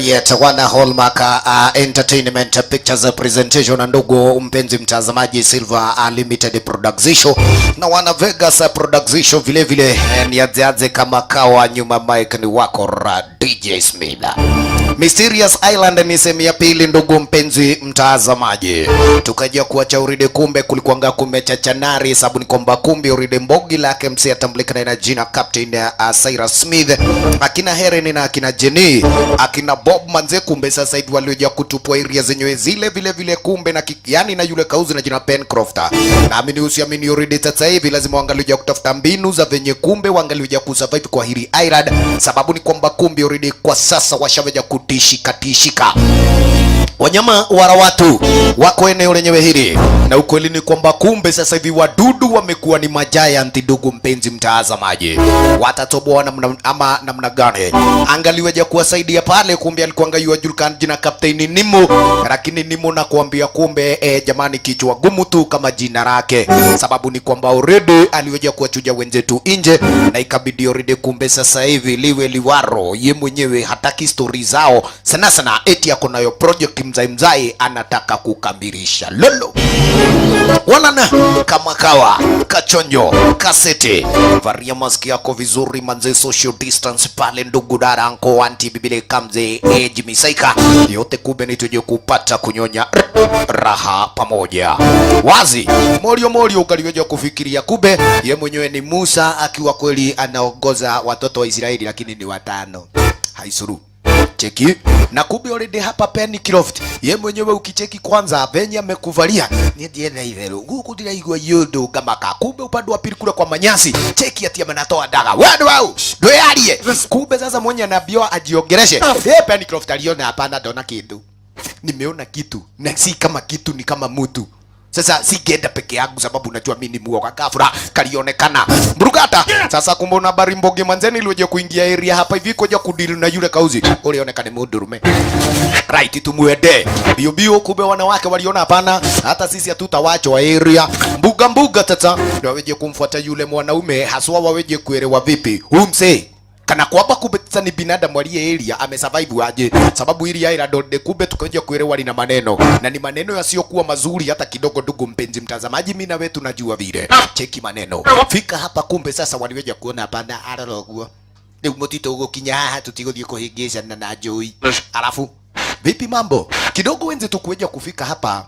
yet wana Hallmark Entertainment Pictures presentation, na ndugu mpenzi mtazamaji, Silver Limited Production na wana Vegas Production vile vile. Ni azeaze kama kawa, nyuma mic ni wako DJ Smith. Mysterious Island ni sehemu ya pili ndugu mpenzi mtazamaji. Tukaja kuacha uride, kumbe kulikuanga kumechachanari, sababu ni kwamba kumbe uride mbogi lake msi atambulika na jina Captain Cyrus Smith, akina Helen na akina Jenny, akina Bob manze, kumbe sasa hivi walioja kutupwa area zenyewe zile vile vile, kumbe na yani na yule kauzi na jina Pencroft. Na amini usiamini uride sasa hivi lazima wangalioja kutafuta mbinu za venye kumbe wangalioja kusurvive kwa hili island, sababu ni kwamba kumbe uride kwa sasa washaweja tishika wanyama wala watu wako eneo lenyewe hili, na ukweli ni kwamba kumbe sasa hivi wadudu wamekuwa ni giant ndugu mpenzi mtazamaji. Watatoboa namna gani? Angaliweja kuwasaidia pale, kumbe alikuwa ngayua julikana jina Captain Nemo, lakini Nemo na kuambia kumbe jamani kichwa gumu tu kama jina lake, sababu ni kwamba already aliweja kuwachuja wenzetu nje, na ikabidi already kumbe sasa hivi liwe liwaro ye mwenyewe hataki story zao sana eti yako nayo project mzai anataka kukamilisha lolo wala na kama kawa kachonjo kasete varia maski yako vizuri manze, social distance pale ndugu dara anko anti bibile kamze Jimmy Saika yote kumbe ni tuje kupata kunyonya raha pamoja wazi morio ukaliweja kufikiria kumbe ye mwenyewe ni Musa akiwa kweli anaongoza watoto wa Israeli, lakini ni watano haisuru cheki. Na kumbe already hapa Pencroft ye mwenyewe ukicheki kwanza venye amekuvalia ni ndiye na ivero huku ndira igwa yodo kama kumbe upande wa pili kule kwa manyasi cheki ati amenatoa daga wewe wao ndo yalie. Kumbe sasa mwenye anabiwa ajiongeleshe Pencroft aliona hapana, dona kitu nimeona kitu na si kama kitu ni kama mtu. Sasa sigenda peke yangu sababu unajua mimi ni muoga kafura kalionekana mbrugata. Sasa kumbe una bari mboge manzeni iliweje kuingia area hapa hivi koja kudili na yule kauzi ulionekana mudurume right tumuende bio. Kumbe wanawake waliona hapana, hata sisi hatutawacho wa area mbuga tata ndio waweje kumfuata yule mwanaume, haswa waweje kuelewa vipi umse kana kwamba kumbe sasa ni binadamu aliye area amesurvive aje, sababu hili ya donde kumbe tukaje kuelewa lina maneno na ni maneno yasiyokuwa mazuri hata kidogo. Ndugu mpenzi mtazamaji, mimi na wewe tunajua vile cheki maneno fika hapa. Kumbe sasa waliweja kuona hapana aroroguo ni motito ugokinya haha tutigothie kuhingisha na Joy. Alafu vipi mambo kidogo wenze tukuweja kufika hapa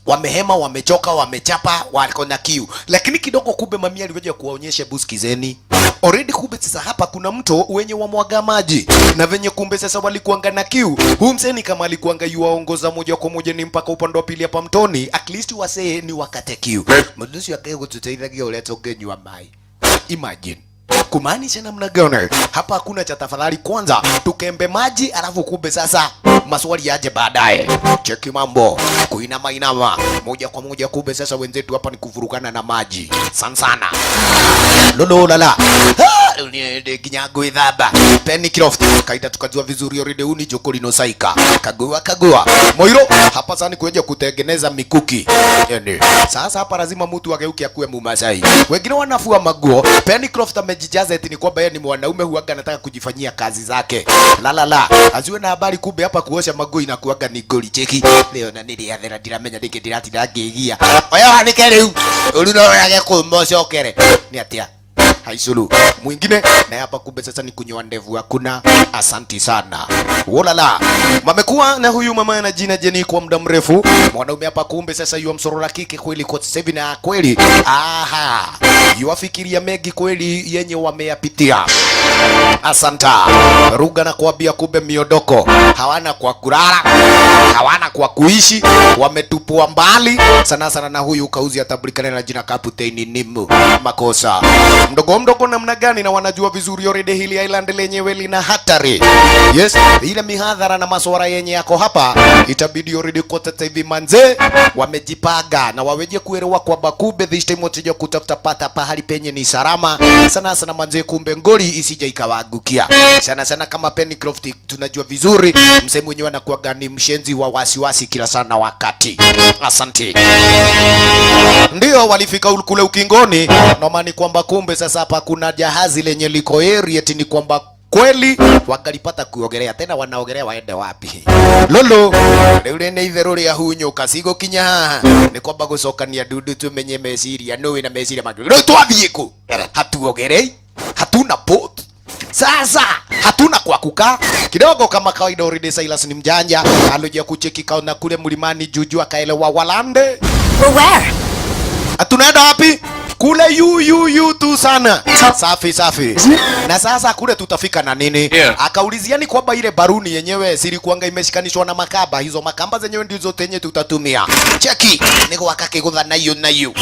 wamehema, wamechoka, wamechapa, wako na kiu, lakini kidogo kumbe mamia aliweja kuwaonyesha buskizeni already. Kumbe sasa hapa kuna mto wenye wamwaga maji na venye kumbe sasa walikuanga na kiu. Mseni kama alikuanga yuwaongoza moja kwa moja ni mpaka upande wa pili hapa mtoni, at least wasee ni wakate kiu mdusi yake kututeithagia uleta ugenywa mai. Imagine kumaanisha namna gani hapa? Hakuna cha tafadhali, kwanza tukembe maji alafu kumbe sasa maswali yaje baadaye. Cheki mambo kuinama moja kwa moja. Kumbe sasa wenzetu hapa ni kuvurugana na maji sana lolo lala ni kinyago idhaba Pencroft kaida tukajua vizuri already uni jokoli no saika kagua moiro hapa sana kuja kutengeneza mikuki yani. Sasa hapa lazima mtu ageuke akue Mumasai, wengine wanafua maguo. Pencroft amejijaza eti ni kwamba yeye ni mwanaume huaga anataka kujifanyia kazi zake la aziwe na habari. Kumbe hapa kuosha maguo inakuaga ni goli cheki leo na nili yathera ndiramenya ndike ndiratirangigia oyo hanikere uruno yake kumocokere ni atia haisulu mwingine na hapa. Kumbe sasa ni kunyoa ndevu hakuna. Asanti sana wolala mamekuwa na huyu mama na jina Jenny kwa muda mrefu. Mwanaume hapa kumbe sasa yu msorora kike kweli kwa sasa hivi, na kweli yuafikiria mengi kweli yenye wameyapitia. Asanta ruga na kuambia kumbe miodoko hawana kwa kulala, hawana kwa kuishi, wametupwa mbali sana na huyu kauzi atabulikana na jina Captain Nemo. Makosa mdogo namna gani, na wanajua vizuri already hili island lenyewe lina hatari. Yes, ile mihadhara na maswara yenye yako hapa itabidi already kote hivi manze wamejipaga na waweje kuelewa kwa kumbe this time watija kutafuta pata pahali penye ni salama sana manze. Kumbe ngori isije ikawaangukia sana kama Pencroft tunajua vizuri msemo mwenyewe anakuwa gani mshenzi wa wasiwasi kila sana wakati. Asante. Ndio walifika kule ukingoni, na maana kwamba kumbe sasa hapa kuna jahazi lenye liko area eti ni kwamba kweli wangalipata kuogelea tena, wanaogelea waende wapi? Lolo riu ni itherũ ria hunyũka cigũkinya haha nĩ kwamba gũcokania ndundu tumenye meciria no wĩna meciria mangĩ. Rĩu twathiĩ kũ? Hatuogerei, hatuna boat, sasa hatuna kwa kukaa kidogo. Kama kawaida already Silas ni mjanja, alikuja kucheki kaona kule mlimani juju akaelewa walande. Where? Tunaenda wapi? Kule yu tu sana. Safi safi. Na sasa kule tutafika na nini? Akaulizia ni kwamba ile baruni yenyewe zilikuanga imeshikanishwa na makamba. Hizo makamba zenyewe ndizo tenye tutatumia. Cheki. Niko akakigudha na yu.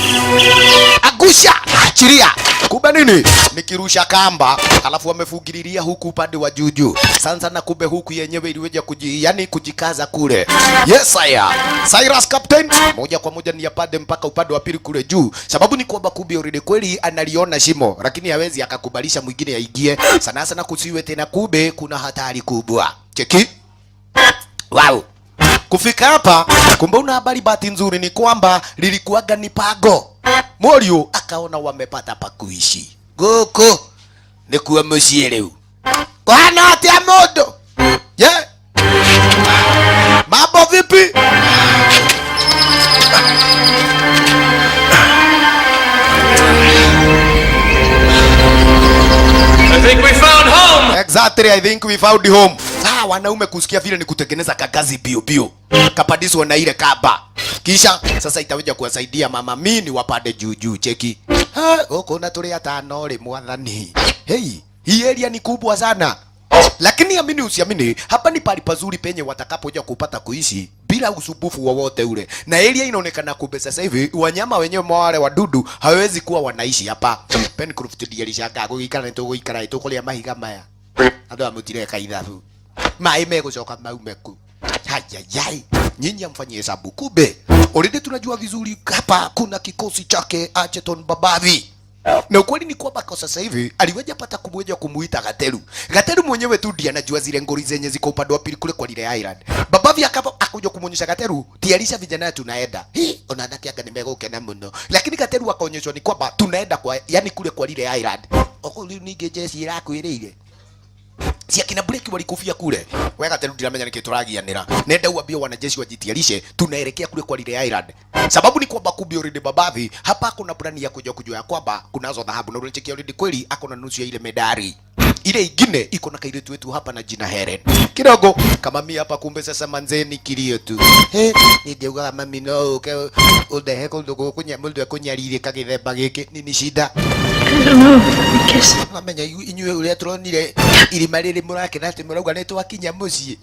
Agusha, achilia. Kumbe nini? Nikirusha kamba, alafu wamefugililia huku upande wa juju. Sasa na kumbe huku yenyewe iliweja kujikaza kule. Yes sir. Cyrus captain, moja kwa moja ni yapande mpaka upande wa pili kule juu. Sababu ni kwamba kumbe already kweli analiona shimo, lakini hawezi akakubalisha mwingine aingie. Sana sana kusiwe tena, kumbe kuna hatari kubwa. Cheki. Wow. Kufika hapa, kumbe una habari bahati nzuri ni kwamba lilikuwaga ni pago. Morio akaona wamepata pa kuishi. Goko ni kuwa muciĩ rĩu. Kwana atia mũndũ? Yeah. Mambo vipi? I think we found home. Exactly, I think we found home. Wanaume kusikia vile ni kutengeneza kagazi bio. Kapadiswa na ile kaba. Kisha sasa itaweja kuwasaidia mama mini wapande juu. Cheki. Huko na tuli atano le mwathani. Hey, hii area ni kubwa sana. Lakini amini usiamini, hapa ni pali pazuri penye watakapoja kupata kuishi bila usumbufu wowote ule. Na area inaonekana kumbe sasa hivi wanyama wenyewe wale wadudu hawezi kuwa wanaishi hapa. Pencroft ndiye alishangaa gũgĩikara nĩtũgũikara tũkũrĩa mahiga maya. Andũ amutireka ithabu. Mai megũcoka maumeku. Hayayai, nyinyi amfanyie hesabu. Kumbe already tunajua vizuri hapa kuna kikosi chake Acheton Babavi. Na ukweli ni kwamba kwa sasa hivi aliweja pata kumweja kumuita Gateru. Gateru mwenyewe tu ndiye anajua zile ngori zenye ziko upande wa pili kule kwa lile island. Babavi akaja kumuonyesha Gateru, tiarisha vijana tunaenda. Unaona kiaga nimegokena mno. Lakini Gateru akaonyeshwa ni kwamba tunaenda kwa yani kule kwa lile island. Okoli nige jeshi lako ile. Si akina Blake walikufia kule. Wewe Gateru ndiramenya nikituragianira. Nenda uambie wanajeshi wajitiarishe, tunaelekea kule kwa lile island. Sababu ni kwamba kumbe already Babavi hapa kuna plani ya kuja kujua kwamba kunazo dhahabu na unacheki already kweli ako nusu ya ile medali. Ile ingine iko na kairetu wetu hapa na jina Helen. Kidogo kama mimi hapa kumbe sasa manzeni kilio tu. Ndio mami no ke udehe ndogo kunya muldo kunyarire kagithemba giki nini shida? I don't know. I guess. Amenya inywe ule tronire ilima lile murake nati murauga netu akinya mucie.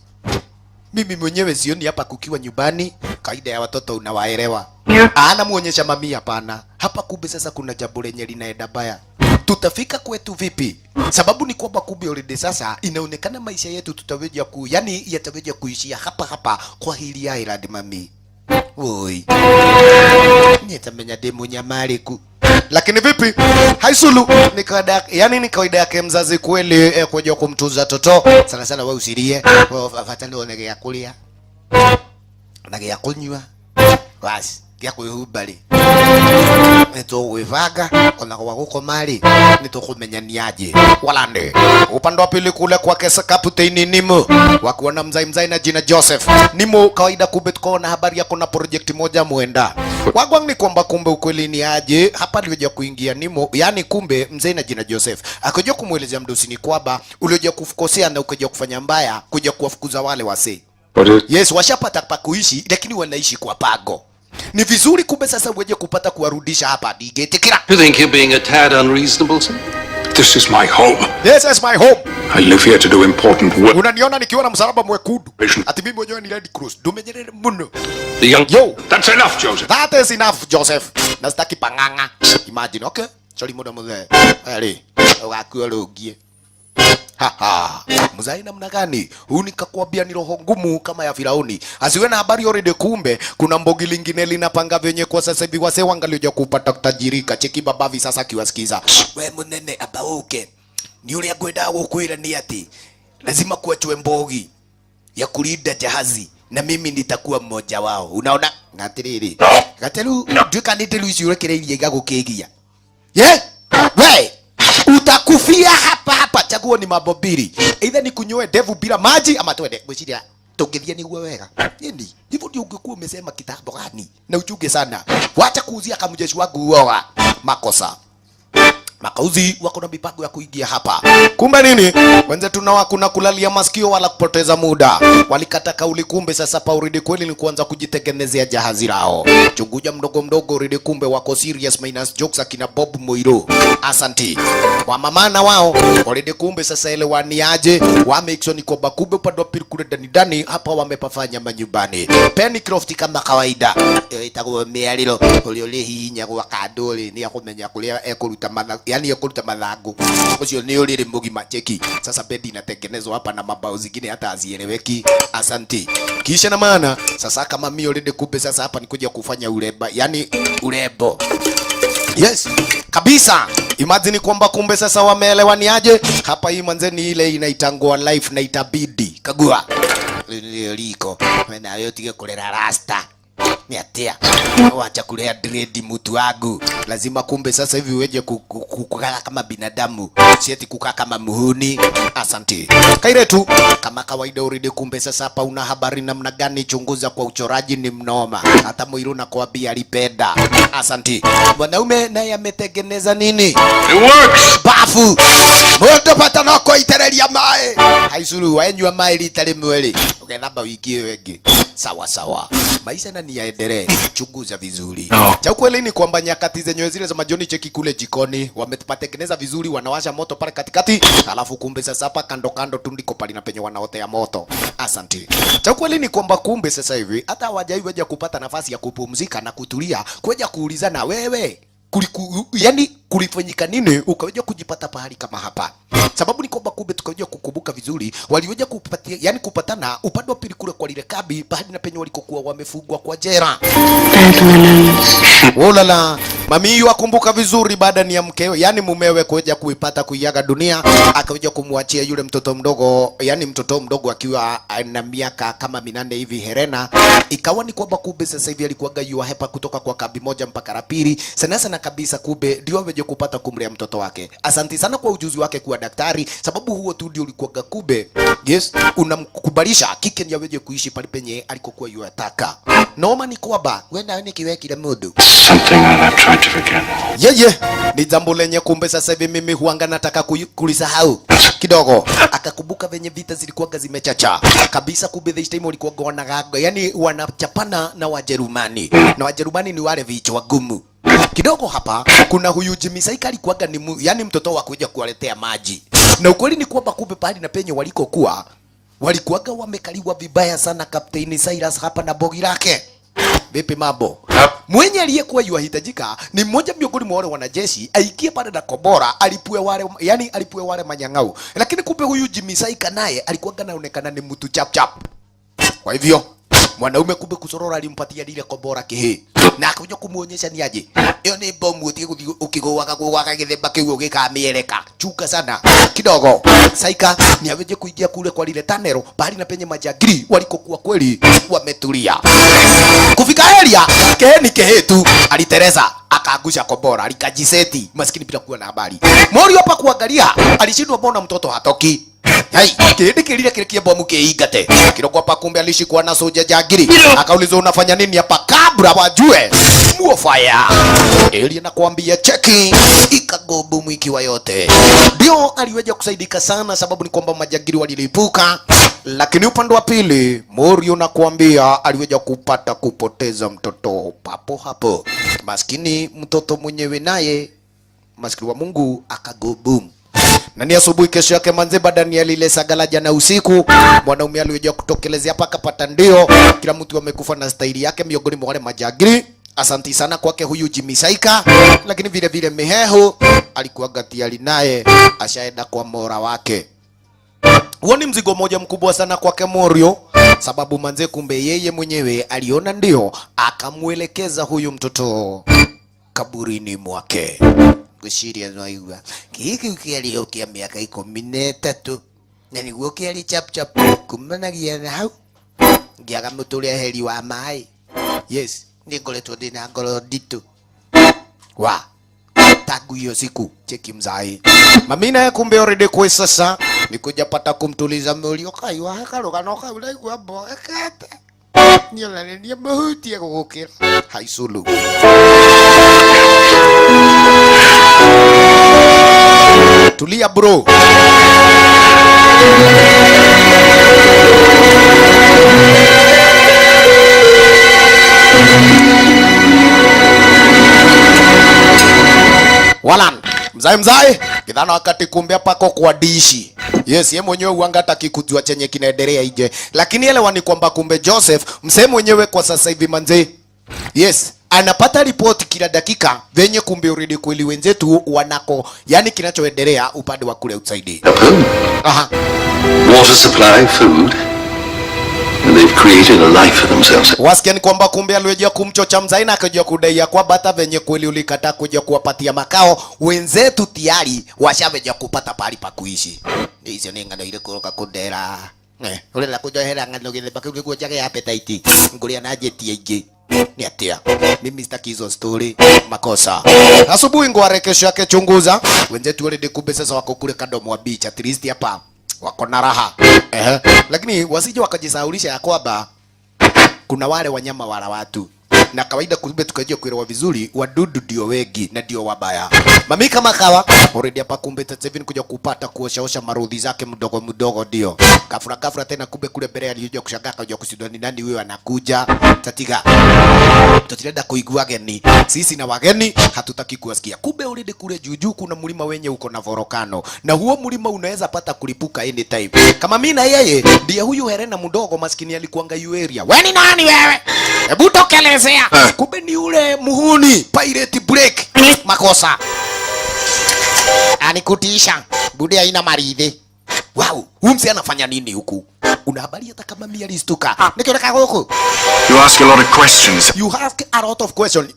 Mimi mwenyewe sioni hapa kukiwa nyumbani, kaida ya watoto unawaelewa. Ana muonyesha mami hapana. Hapa kumbe sasa kuna jambo lenye linaenda baya. Tutafika kwetu vipi? Sababu ni kwamba kumbe already sasa inaonekana maisha yetu tutaweja yataweja kuishia hapa kwa hili island mami. Oi. Nitamenya demo nyamariku. Lakini vipi? Haisulu ni kawaida, yani ni kawaida yake mzazi kweli kuja kumtunza toto. Sana sana wewe usilie. Afadhali uone ya kulia. Na ya kunywa. Basi, ya kuhubali. Neto wevaga ona kwa huko mali nitokumenya niaje walande upande wa pili kule kwa kesa kapteni Nimo wakuona mzai na jina Joseph Nimo. Kawaida kumbe tukaona habari yako na project moja muenda wagwang ni kwamba kumbe ukweli ni aje hapa alivyoja kuingia Nimo, yani kumbe mzai na jina Joseph akaja kumuelezea mdosi ni kwamba ulioja kufukosea na ukaja kufanya mbaya kuja kuwafukuza wale wase. Yes, washapata pa kuishi lakini wanaishi kwa pago. Ni vizuri kumbe sasa uweje kupata kuwarudisha hapa digetekira. You think you're being a tad unreasonable, sir? This is my home. This is my home. I live here to do important work. Unaniona nikiwa na msalaba mwekundu. Ati mimi mwenyewe ni Red Cross. Dumenyerere mno. The young... Yo, That's enough, Joseph. that is enough, Joseph. Nastaki panganga. Imagine, okay? Sorry muda mzee. Eli, wakua logie. Mzai namna gani? Huu nikakwambia ni roho ngumu kama ya Firauni. Asiwe na habari already kumbe kuna mbogi lingine linapanga venye kwa sasa hivi wase wangalioja kupata kutajirika. Cheki Babavi sasa kiwasikiza. We munene abauke. Ni ule agwenda gukwira ni ati lazima kuachwe mbogi ya kulinda jahazi na mimi nitakuwa mmoja wao. Unaona? Ngatiriri. Gateru, duka nitiru isiurekereirie gagukigia. Yeah? We, utakufia hapa. chaguo ni mambo mbili, either ni kunywe ndevu bila maji ama twende mwishiria tungithia niguo wega. Nini hivyo ndio ungekuwa umesema kitambo gani? Na uchunge sana, wacha kuuzia kama mjeshi wangu uoga makosa. Makauzi wako na mipango ya kuingia hapa. Kumbe nini? Wenzetu nao kuna kulalia masikio wala kupoteza muda. Walikata kauli, kumbe sasa Pauridi kweli ni kuanza kujitengenezea jahazi lao. Chunguja mdogo mdogo Ridi, kumbe wako serious minus jokes akina Bob Moiro. Asanti. Wa mama na wao Ridi, kumbe sasa elewani aje wa make sure ni kwamba kumbe upande wa pili kule ndani hapa wamepafanya manyumbani. Pennycroft kama kawaida. Itakuwa mealilo uliole hinya kwa kadole ni akumenya kulia ekuruta mana, yani ekuruta malango. Ucio ni ulile mugima cheki. Sasa bedi inatengenezwa hapa na mabao zingine hata hazieleweki. Asanti. Kisha na maana sasa kama mimi already kumbe sasa hapa nikuja kufanya ureba, yani urebo. Yes, kabisa. Imagine kwamba kumbe sasa wameelewaniaje hapa. Hii manzeni ile inaitangwa life na itabidi kagua liko na yote kulera rasta ni atia wacha kulea dread mtu wangu. Lazima kumbe sasa hivi weje kukaa kama binadamu, sieti kukaa kama muhuni. Asante kaire tu kama kawaida uridi. Kumbe sasa hapa una habari namna gani? Chunguza kwa uchoraji ni mnoma, hata Moiro na kwambia alipenda. Asante mwanaume naye ametengeneza nini? It works. Bafu moto patana kwa itereria mae haisuru wenywa mae litale mwele ukethamba wiki wengi. Sawa sawa, maisha na ni yaendelee. Chunguza vizuri. Cha ukweli ni kwamba nyakati zenyewe zile za majoni cheki kule jikoni wamepatengeneza vizuri, wanawasha moto pale katikati, alafu kumbe sasa hapa kando kando tundiko pale na penye wanaotea moto. Asante. Cha ukweli ni kwamba kumbe sasa hivi hata hawajaiweja kupata nafasi ya kupumzika na kutulia kuja kuulizana wewe yani kulifanyika nini ukaweja kujipata pahali kama hapa. Sababu ni kwamba kumbe tukaweja kukumbuka vizuri waliweja kupatia, yani kupatana upande wa pili kule kwa lile kabi pahali na penye walikokuwa wamefungwa kwa jera. Olala, mami yu akumbuka vizuri baada ni ya mkeo, yani mumewe kuweja kuipata kuiaga dunia, akaweja kumwachia yule mtoto mdogo, yani mtoto mdogo akiwa na miaka kama 8 hivi Helena. Ikawa ni kwamba kumbe sasa hivi alikuwa gayua hepa kutoka kwa kabi moja mpaka la pili. Sana sana kabisa kumbe ndio aweje kupata kumlea mtoto wake. Asante sana kwa ujuzi wake kuwa daktari, sababu huo tu ndio ulikuwa kumbe. Yes, unamkubalisha kike ni aweje kuishi pale penye alikokuwa yataka. Noma ni kwamba wenda ni kiwe kile mudu. Something that I've tried to forget. Yeye ni jambo lenye kumbe sasa hivi mimi huanga nataka kulisahau kidogo. Akakumbuka venye vita zilikuwa zimechacha kabisa. Kumbe this time walikuwa wanagaga, yani wanachapana na Wajerumani, na Wajerumani ni wale vichwa gumu kidogo. Hapa kuna huyu Jimmy Saika alikuwa ni yani mtoto wa kuja kuwaletea maji, na ukweli ni kwamba kumbe pale na penye walikokuwa walikuwaga wamekaliwa vibaya sana Kapteni Cyrus hapa na bogi lake. Vipi mambo? Mwenye aliyekuwa yuahitajika ni mmoja miongoni mwa wale wanajeshi aikie pale na kobora, alipue wale manyang'au. Lakini kumbe huyu Jimmy Saika naye alikuwa anaonekana ni mtu chap chap. Kwa hivyo mwanaume kumbe kusorora alimpatia lile kobora kihi, na akaja kumuonyesha ni aje hiyo ni bomu ukigowaka kwa githemba kiu gikamieleka. Chuka sana kidogo. Saika ni aweje kuingia kule kwa lile tanero bali na penye majagiri walikokuwa kweli wametulia. Kufika area keheni kehetu alitereza akaangusha kobora alikajiseti maskini bila kuwa na habari. Mori hapa kuangalia alishindwa mbona mtoto hatoki. Hai, kile kile bomu keigate. Kidogo hapa kumbe alishikwa na soja jagiri. Akaulizwa unafanya nini hapa kabla wajue. Muo fire. Eli anakuambia cheki ikago bomu ikiwa yote. Ndio aliweja kusaidika sana, sababu ni kwamba majagiri walilipuka. Lakini upande wa pili Morio nakuambia aliweja kupoteza mtoto papo hapo. Maskini mtoto mwenyewe naye maskini wa Mungu akago boom. Na ni asubuhi kesho yake manze badani ya lile sagala jana usiku mwanaume aliweja kutokelezea hapa kapata ndio kila mtu amekufa na staili yake miongoni mwa wale majagiri. Asanti sana kwake huyu Jimmy Saika, lakini vile vile Mihehu alikuwa gatiali naye ashaenda kwa mora wake. Huo ni mzigo moja mkubwa sana kwake Morio, sababu manze kumbe yeye mwenyewe aliona ndio akamuelekeza huyu mtoto kaburini mwake. Kushiria noiwa kiki ukialio kia miaka 13 na niguo kiali chap chap kumanagia na hau ngiaga mutulia heri wa mai. Yes, nikoletwo ndina ngoro nditu wa Tangu hiyo siku cheki mzai. Mami naye kumbe already kwa sasa ni kuja pata kumtuliza mulio kai wa karuga no kai ulai kwa boga kata. Nyola ni mahuti ya kukira. Haisulu. Tulia bro. Walan, mzai kidhana wakati kumbe pako kwa dishi. Yes, yeye mwenyewe uanga hataki kujua chenye kinaendelea nje. Lakini elewa ni kwamba kumbe Joseph msee mwenyewe kwa sasa hivi manze. Yes, anapata ripoti kila dakika venye kumbe already kweli wenzetu wanako, yani kinachoendelea upande wa kule usaidi. Aha. Water supply, food. And they've created a life for themselves. Wasikia ni kwamba kumbe aliweza kumchocha mzai na akajua kudai ya kwamba hata venye kweli ulikataa kuja kuwapatia makao wenzetu tayari washaveja kupata pahali pa kuishi. Hizo ni ngano ile kuroka kudera. Ule la kuja hela ngano gile baki ungekuwa chake ya appetite. Ngulia na jeti yake. Ni atia. Mimi sitaki hizo story makosa. Asubuhi ngware kesho yake chunguza. Wenzetu wale kumbe sasa wako kule kando mwa beach at least hapa. Wako na raha. Lakini wasije wakajisaulisha ya kwamba kuna wale wanyama wala watu. Na kawaida kumbe tukajua kuelewa vizuri wadudu ndio wengi na ndio wabaya. Mami kama kawa already hapa kumbe Tsevin kuja kupata kuoshaosha marudhi zake mdogo mdogo ndio. Kafura tena kumbe kule mbele aliyojua kushangaa kujua kusidwa ni nani huyo anakuja. Tatiga. Tutilenda kuigua geni. Sisi na wageni hatutaki kuwasikia. Kumbe already kule juu kuna mlima wenye uko na volcano. Na huo mlima unaweza pata kulipuka anytime. Kama mimi na yeye ndiye huyu Helena mdogo maskini alikuanga yu area. Wewe ni nani wewe? Hebu tokelezea. Kumbe ni ule muhuni pirate break makosa anikutisha bude haina maridhi. Wow, humsi anafanya nini huku? Una habari hata kama mimi alistuka nikioneka huku. You ask a lot of questions. You ask a lot of questions.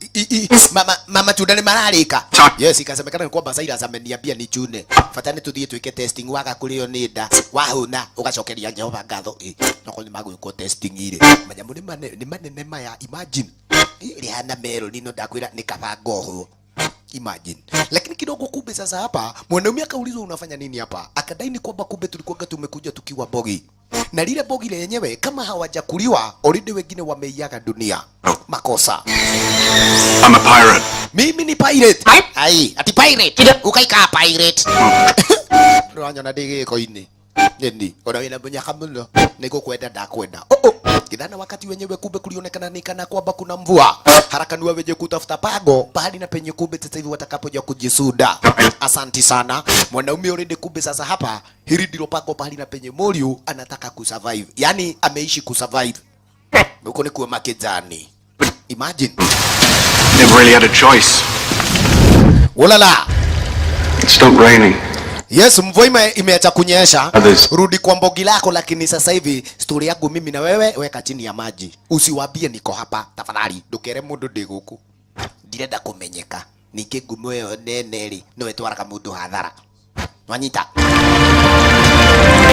Mama tudani maralika. Yes, ikasemekana ni kwamba Zaira ameniambia ni chune. Fatani tudie tuike testing waka kulio nida. Wahuna ugacokeria Jehova ngatho. Nako ni magu yuko testing ile. Majambo ni manene maya imagine. Ile hana mero nino ndakwira nikabango. Imagine. Lakini kidogo kumbe sasa hapa mwanaume akaulizwa unafanya nini hapa? Akadai ni kwamba kumbe tulikuwa tumekuja tukiwa bogi. Na lile bogi lenyewe kama hawajakuliwa already wengine wameiaga dunia. Makosa. I'm a pirate. Mimi ni pirate. Ai, ati pirate. Ukaika pirate. Ronya na dege ko ini. Nini? Unaweza mnyaka mno. Niko kwenda ndakwenda. Kidhana wakati wenyewe kumbe kulionekana ni kana kwamba kuna mvua. Haraka ni waweje kutafuta pago pahali na penye kumbe sasa hivi watakapoja kujisuda. Asanti sana. Mwanaume already kumbe sasa hapa hili ndilo pago pahali na penye Moriu anataka kusurvive. Yani ameishi kusurvive. Huko ni kuwa makejani. Imagine. Never really had a choice. Ulala. It stopped raining. Yes, mvua imeacha kunyesha. Rudi kwa mbogi lako, lakini sasa hivi story yangu mimi na wewe weka chini ya maji. Usiwaambie niko hapa tafadhali. Ndukere mundu ndi guku. Ndirenda kumenyeka. Nike ngumo yo neneri no etwara mundu hathara. Wanyita.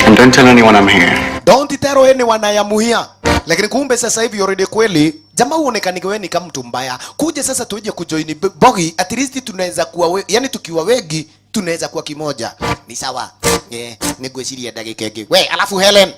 And don't tell anyone I'm here. Don't tell anyone I am here. Lakini kumbe sasa hivi already kweli jamaa uonekanike wewe ni kama mtu mbaya. Kuja sasa tuje kujoin bogi, at least tunaweza kuwa yani tukiwa wengi tunaweza kuwa kimoja. Ni sawa. Nigweshiria dakika nyingi. We, alafu Helen.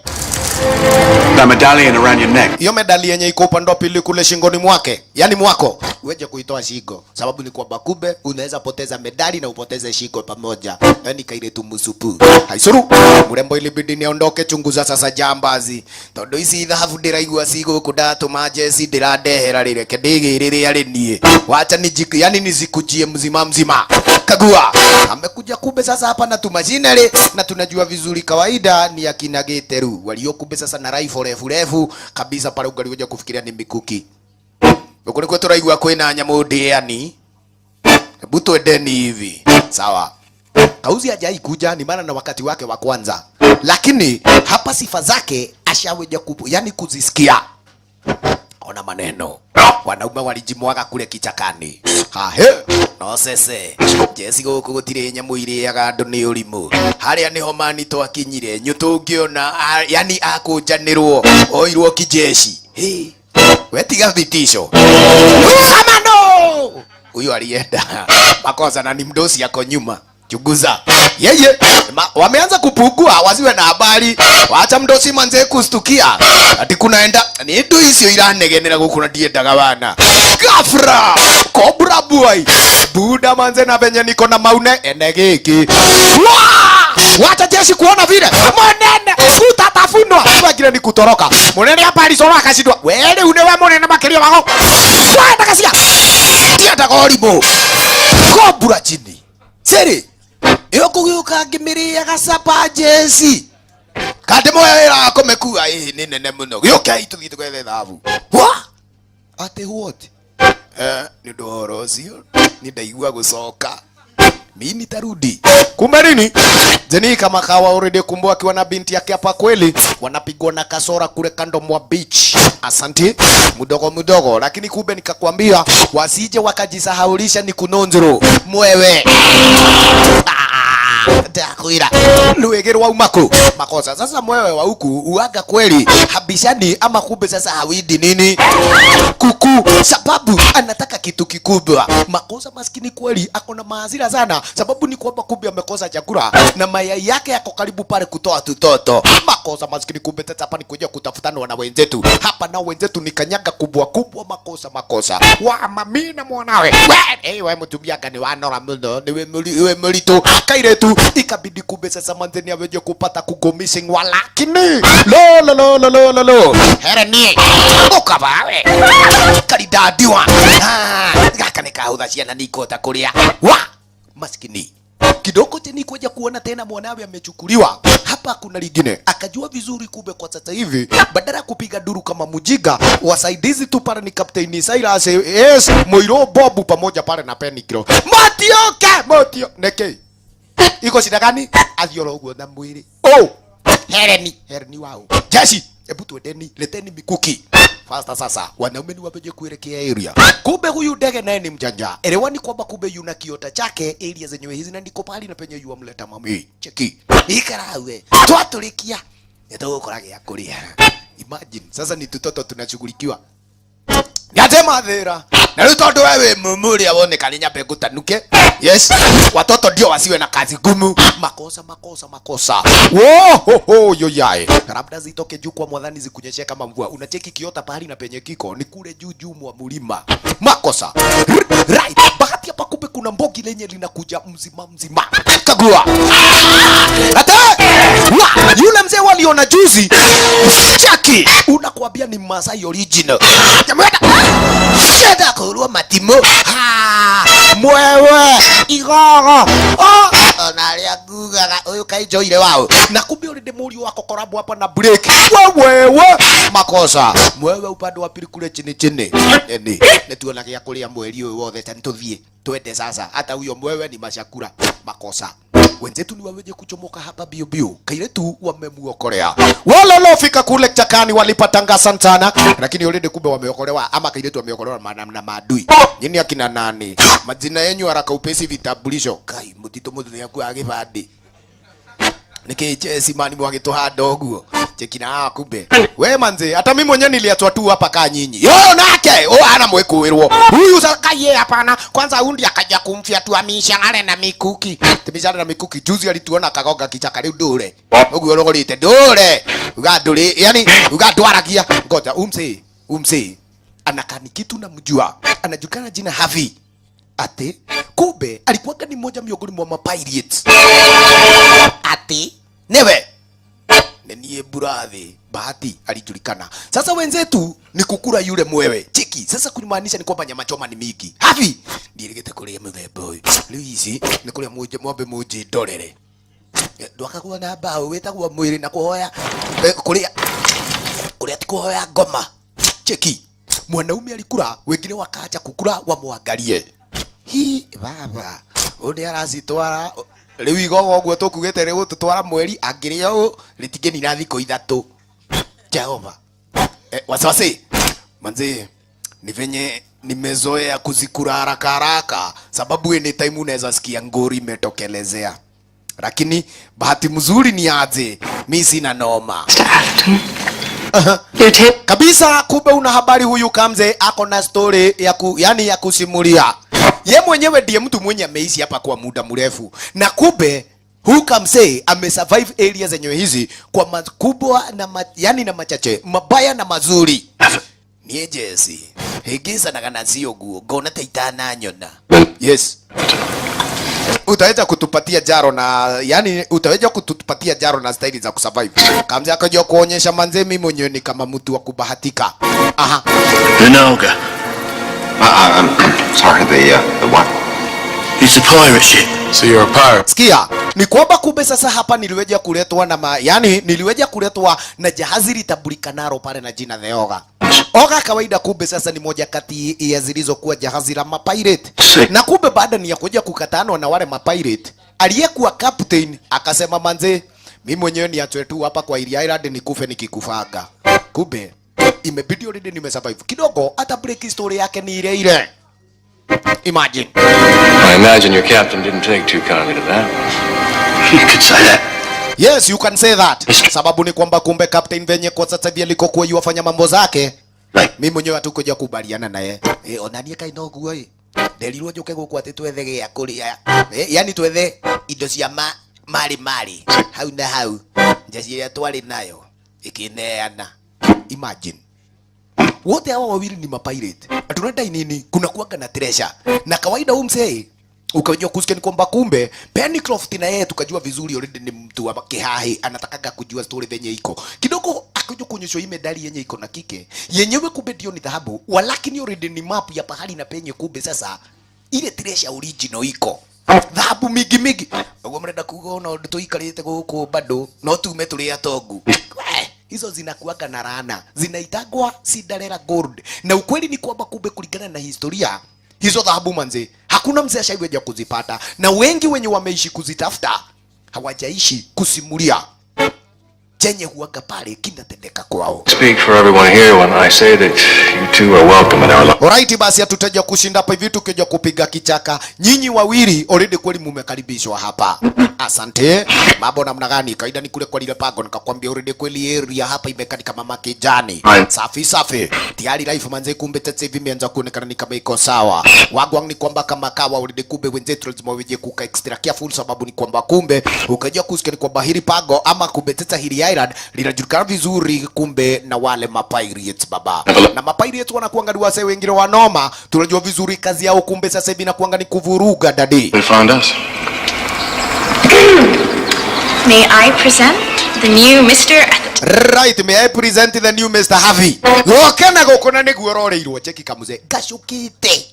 That medallion around your neck. Hiyo medali yenye iko upande wa pili kule shingoni mwake. Yani mwako. Weje kuitoa shingo. Sababu ni kwamba kumbe unaweza poteza medali na upoteze shingo pamoja. Yani kaile tu musupu. Haisuru. Mrembo ilibidi niondoke chunguza sasa jambazi. Todo ici dhahabu ndiraigua sigo kudatu majesi ndiradehera rire kedege rire ari nie. Wacha nijiki yani nizikujie mzima mzima. Kagua. Amekuja kumbe sasa hapa na tumachinery na tunajua vizuri kawaida ni akina Geteru. Waliokumbe sasa na rifle refu kabisa pale ungaliweza kufikiria ni mikuki. Huko ni kwetu raigua kwena nyamu ndiani. Hebu twendeni hivi. Sawa. Kauzi hajai kuja ni maana na wakati wake wa kwanza. Lakini hapa sifa zake ashaweja yani kuzisikia. Ona maneno. Wanaume walijimwaga kule kichakani. He. No sese. Jesi guku gutire nyamu iriaga andu ni urimu. Haria niho mani twakinyire nyutungiona yani akunjanirwo oirwo kijeshi. He. Wetiga vitisho. Kamano. huyu alienda makosa na ni mdosi yako nyuma. Chunguza. Yeye wameanza kupugua wasiwe na habari. Waacha mdosi manze kustukia. Ati kunaenda ni ndu icio iranegenera gukuna diendaga bana. Gafra! Cobra boy. Buda manze na venye niko na maune enegeki. Wacha jeshi kuona vile. Monene utatafunwa. Wagire ni kutoroka. Monene hapa alisoma akashindwa. Wewe unewe monene makelio wako. Kwenda kasia. Tienda goribo. Cobra chini. Siri. Iyo kugiuka ngimiria gacapa jesi. Kande moya wira akomekua ni nene muno. Gioke ituthi twethe thabu. Wa? Ate what? Ni ndoro cio. Ni ndaigua gucoka. Mimi tarudi. Kumbe nini? Jeni kama kawa already kumbo akiwa na binti yake hapa kweli. Wanapigwa na kasora kule kando mwa beach. Asante. Mudogo lakini kumbe nikakwambia wasije wakajisahaulisha ni kunonzero. Mwewe. Takuira luegerwa umako makosa sasa mwewe wa huku uaga kweli habishani ama kumbe sasa hawidi nini kuku sababu anataka kitu kikubwa makosa maskini kweli akona maazira sana sababu ni kwamba kumbe amekosa chakula na mayai yake yako karibu pale kutoa tutoto makosa maskini kumbe tata hapa ni kuja kutafutana na wenzetu hapa na wenzetu ni kanyaga kubwa makosa wa mamina mwanawe wewe mtumia gani wanora muno niwe mulito kairetu ikabidi kumbe sasa manzeni aweje kupata kugomishing walakini lo hereni ukabawe karidadiwa gaka nikahudha ciana nikota kuria wa maskini kidogo tena kuja kuona tena mwanawe amechukuliwa hapa kuna lingine akajua vizuri kumbe kwa sasa hivi badala kupiga duru kama mujiga wasaidizi tu pale ni Captain Silas yes Moiro Bobu pamoja pale na Penikro Motio neke iko shida gani athioro uguo na mwiri hereni wao jeshi hebu tuendeni leteni mikuki fasta sasa wanaume ni wapeje kuelekea area kumbe huyu ndege naye ni mjanja elewani kwamba kumbe yuna kiota chake area zenyewe hizi na ndiko pali na penye yua mleta mami cheki ikarawe twatulikia ndio ukorage ya kulia imagine sasa ni tutoto tunashughulikiwa Yatema thera. Na leo tondu wewe mumuri awone kaninya pegu tanuke. Yes. Watoto ndio wasiwe na kazi gumu. Makosa. Wo yo yae. Labda zitoke juu kwa mwadhani zikunyeshe kama mvua. Unacheki kiota pahali na penye kiko ni kule juu mwa mlima. Makosa. Right. Bahati hapa kumbe kuna mbogi lenye linakuja mzima. Kagua. Ate! Yule mzee waliona juzi. Chaki. Unakuambia ni Masai original. Sheda kurua matimo. Mwewe. Igogo. Onalia guga. Oyo kaijo ile wao. Na kumbe ule demuri wako korabu hapa na break. Wewe. Makosa. Mwewe upande wa pili kule chini. Eni. Netuona kia kulia mweli uyo wothe tantuthie. Twende sasa. Hata huyo mwewe ni mashakura. Makosa. Wenzetu ni waweje kuchomoka hapa bio. Kailetu wamemuokolea. Wala fika kule chakani walipatanga sana. Lakini already kumbe wameokolewa ama kailetu wameokolewa na maadui. Nyinyi akina nani? Majina yenu haraka upesi vitambulisho. Kai mutito mutho yaku agibadi. Niki simani mwagitoha doguo. Chekina kumbe. We manze, hata mimi mwenyewe niliatwa tu hapa kaa nyinyi. Yo nake, ana mwekuwirwo. Huyu saka ye hapana. Kwanza hundi akaja kumfia tu amishangale na mikuki. Timishana na mikuki juzi alituona kagoga kichaka leo dole. Oguo rogorite dole. Ugadole, yani ugadwaragia. Ngoja umse. Anakani kitu na mjua. Anajukana jina Havi. Ate, kumbe alikuwa ni mmoja miongoni mwa mapirates. Ate, newe. Nenie burathi bahati alijulikana. Sasa wenzetu ni kukura yule mwewe. Cheki, sasa kumaanisha ni kwamba nyama choma ni mingi. Havi, ndirigete kulia mthemba uyu. Luisi, ni kulia mwombe muje ndorere. Ndwakakuwa na bao wetagwo mwiri na kuhoya kulia tikuhoya ngoma. Cheki, mwanaume alikura, wengine wakaacha kukura wamwangalie. Hii baba, ode arazitwara riu igogo guo tukugete riu tutwara mweri angirio litigeni na thiko ithatu. Jehova. Wasiwasi. Manzi, ni venye nimezoea kuzikura haraka sababu any time unaweza sikia ngori imetokelezea. Lakini bahati mzuri ni aje, mimi sina noma. Kabisa kumbe una habari huyu kamze ako na story ya kusimulia. Ye mwenyewe ndiye mtu mwenye ameishi hapa kwa muda mrefu. Na kumbe huka msee amesurvive area zenyewe hizi kwa makubwa na yani na machache, mabaya na mazuri. Ni Jesse. Higisa na kana sio guo. Gona taitana nyona. Yes. Utaweza kutupatia jaro na yani utaweza kutupatia jaro na staili za kusurvive. Kamzi akaja kuonyesha manze mimi mwenyewe ni kama mtu wa kubahatika. Aha. Vinoga. I'm sorry, the what? It's a pirate ship. So you're a pirate? Sikia, ni kwamba kumbe sasa hapa niliweja kuletwa na yani niliweja kuletwa na jahazi litabulikanalo pale na jina The Oga. Oga kawaida kumbe sasa ni moja kati ya zilizokuwa jahazi la mapirate. Na kumbe baada ni ya kuja kukatanwa na wale mapirate, aliyekuwa captain akasema manze, mimi mwenyewe ni atwe tu hapa kwa Ili Island nikufe nikikufaga. Kumbe imebidi already nimesurvive. Kidogo hata break story yake ni ile ile. Imagine. I imagine your captain didn't take too kindly to that. You could say that. Yes, you can say that. Sababu ni kwamba kumbe captain venye kwa sasa hivi alikokuwa yufanya mambo zake. Mimi mwenyewe hatukuja kubaliana naye. Onanie kaino guo nderirwo njuke guku ati twethe gya kuria. Yani twethe indo cia mali. Hau na hau. Njeci ya twari nayo ikineana. Imagine. Wote hawa wawili ni mapirate. Atunadai nini? Kuna kuwaga na treasure. Na kawaida umsei ukajua kusikia ni kwamba kumbe Pencroft na yeye tukajua vizuri already ni mtu wa kihahi, anatakaga kujua story venye iko. Kidogo akaja kuonyeshwa hii medali yenye iko na kike. Yenyewe kumbe ndio ni dhahabu, walakini already ni map ya pahali na penye kumbe sasa ile treasure original iko. Dhahabu mingi. Wewe mrenda kuona tuikarite guku bado no tume tuli atongu. Hizo zinakuaga na laana, zinaitagwa Cinderella Gold. Na ukweli ni kwamba kumbe kulingana na historia hizo dhahabu manze hakuna mzee ashaiweja kuzipata, na wengi wenye wameishi kuzitafuta hawajaishi kusimulia chenye huaga pale kinatendeka kwao. Speak for everyone here when I say that you two are welcome in our life. Alright, basi hatutaja kushinda hapa hivi tukija kupiga kichaka. Nyinyi wawili already kweli mumekaribishwa hapa. Asante. Mambo namna gani? Kaida ni kule kwa lile pago nikakwambia already kweli area hapa imekaa kama makijani. Safi. Tayari life manze kumbe tete hivi imeanza kuonekana ni kama iko sawa. Wagwang ni kwamba kama kawa already kumbe wenzetu lazima weje kuka extra careful, sababu ni kwamba kumbe ukaja kusikia ni kwamba hili pago ama kumbe tete hili Island linajulikana vizuri kumbe na wale mapirates baba. Na mapirates wanakuanga wase wengine wanoma, tunajua vizuri kazi yao kumbe sasa hivi inakuanga ni kuvuruga dadi. They found us. May I present the new Mr. Right, may I present the new Mr. Harvey. Lokana gukona niguo roreirwo cheki kamuze gacukite.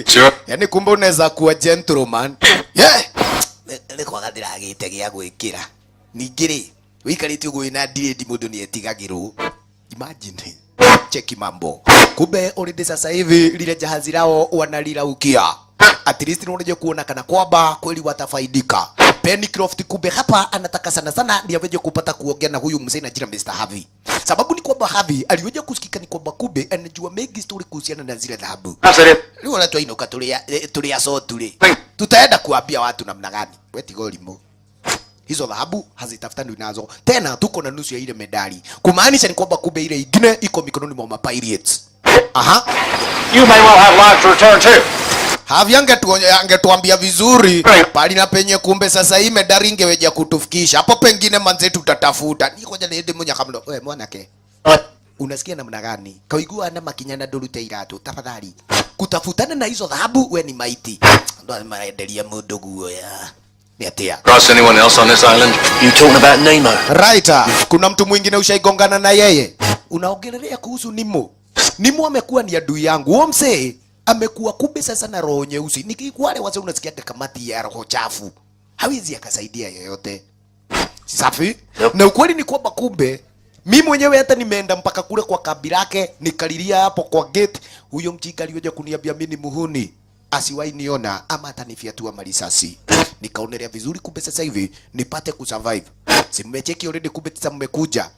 Sure. Yani kumbe unaweza kuwa gentleman. Yeah. Lekwa gadiragite gya gwikira. Ningiri wikarite ugo ina diredi mundu ni etigagirwo. Imagine. Cheki mambo. Kumbe already sasa hivi lile jahazi lao wanaliraukia. At least unaje kuona kana kwamba kweli watafaidika. Pencroft kumbe hapa anataka sana ndio aweje kupata kuongea na huyu mzee na jina Mr. Harvey. Sababu ni kwamba Harvey aliweje kusikika ni kwamba kumbe anajua mengi story kuhusiana na zile dhahabu. Leo watu wainoka tulia so tuli. Tutaenda kuambia watu namna gani? Weti golimo. Hizo dhahabu hazitafutani nazo. Tena tuko na nusu ya ile medali. Kumaanisha ni kwamba kumbe ile ingine iko mikononi mwa pirates. Aha. You may well have life to return to. Havi angetuambia vizuri pali na penye kumbe sasa hii medali ingeweja kutufikisha. Hapo pengine manze tutatafuta. Nikoja niende munya kamlo. Wewe mwanake. Unasikia namna gani? Kaigua na makinyana dorute iratu tafadhali. Kutafutana na hizo dhahabu we ni maiti. Ndo maendelea mundu guo ya. Cross anyone else on this island? You talking about Nemo? Right. Kuna mtu mwingine ushaigongana na yeye? Unaongelea kuhusu Nemo. Nemo amekuwa ni adui yangu. Huo msee amekuwa kumbe sasa na roho nyeusi. Nikiwale wazee unasikia kamati ya roho chafu. Hawezi akasaidia yoyote. Safi? Na ukweli ni kwamba kumbe mimi mwenyewe hata nimeenda mpaka kule kwa kabila yake, nikalilia hapo kwa gate, huyo mjinga aliweza kuniambia mimi muhuni. Asiwahi niona ama atanifiatua marisasi. Nikaonelea vizuri kumbe sasa hivi nipate kusurvive. Si mmecheki already kumbe sasa mmekuja.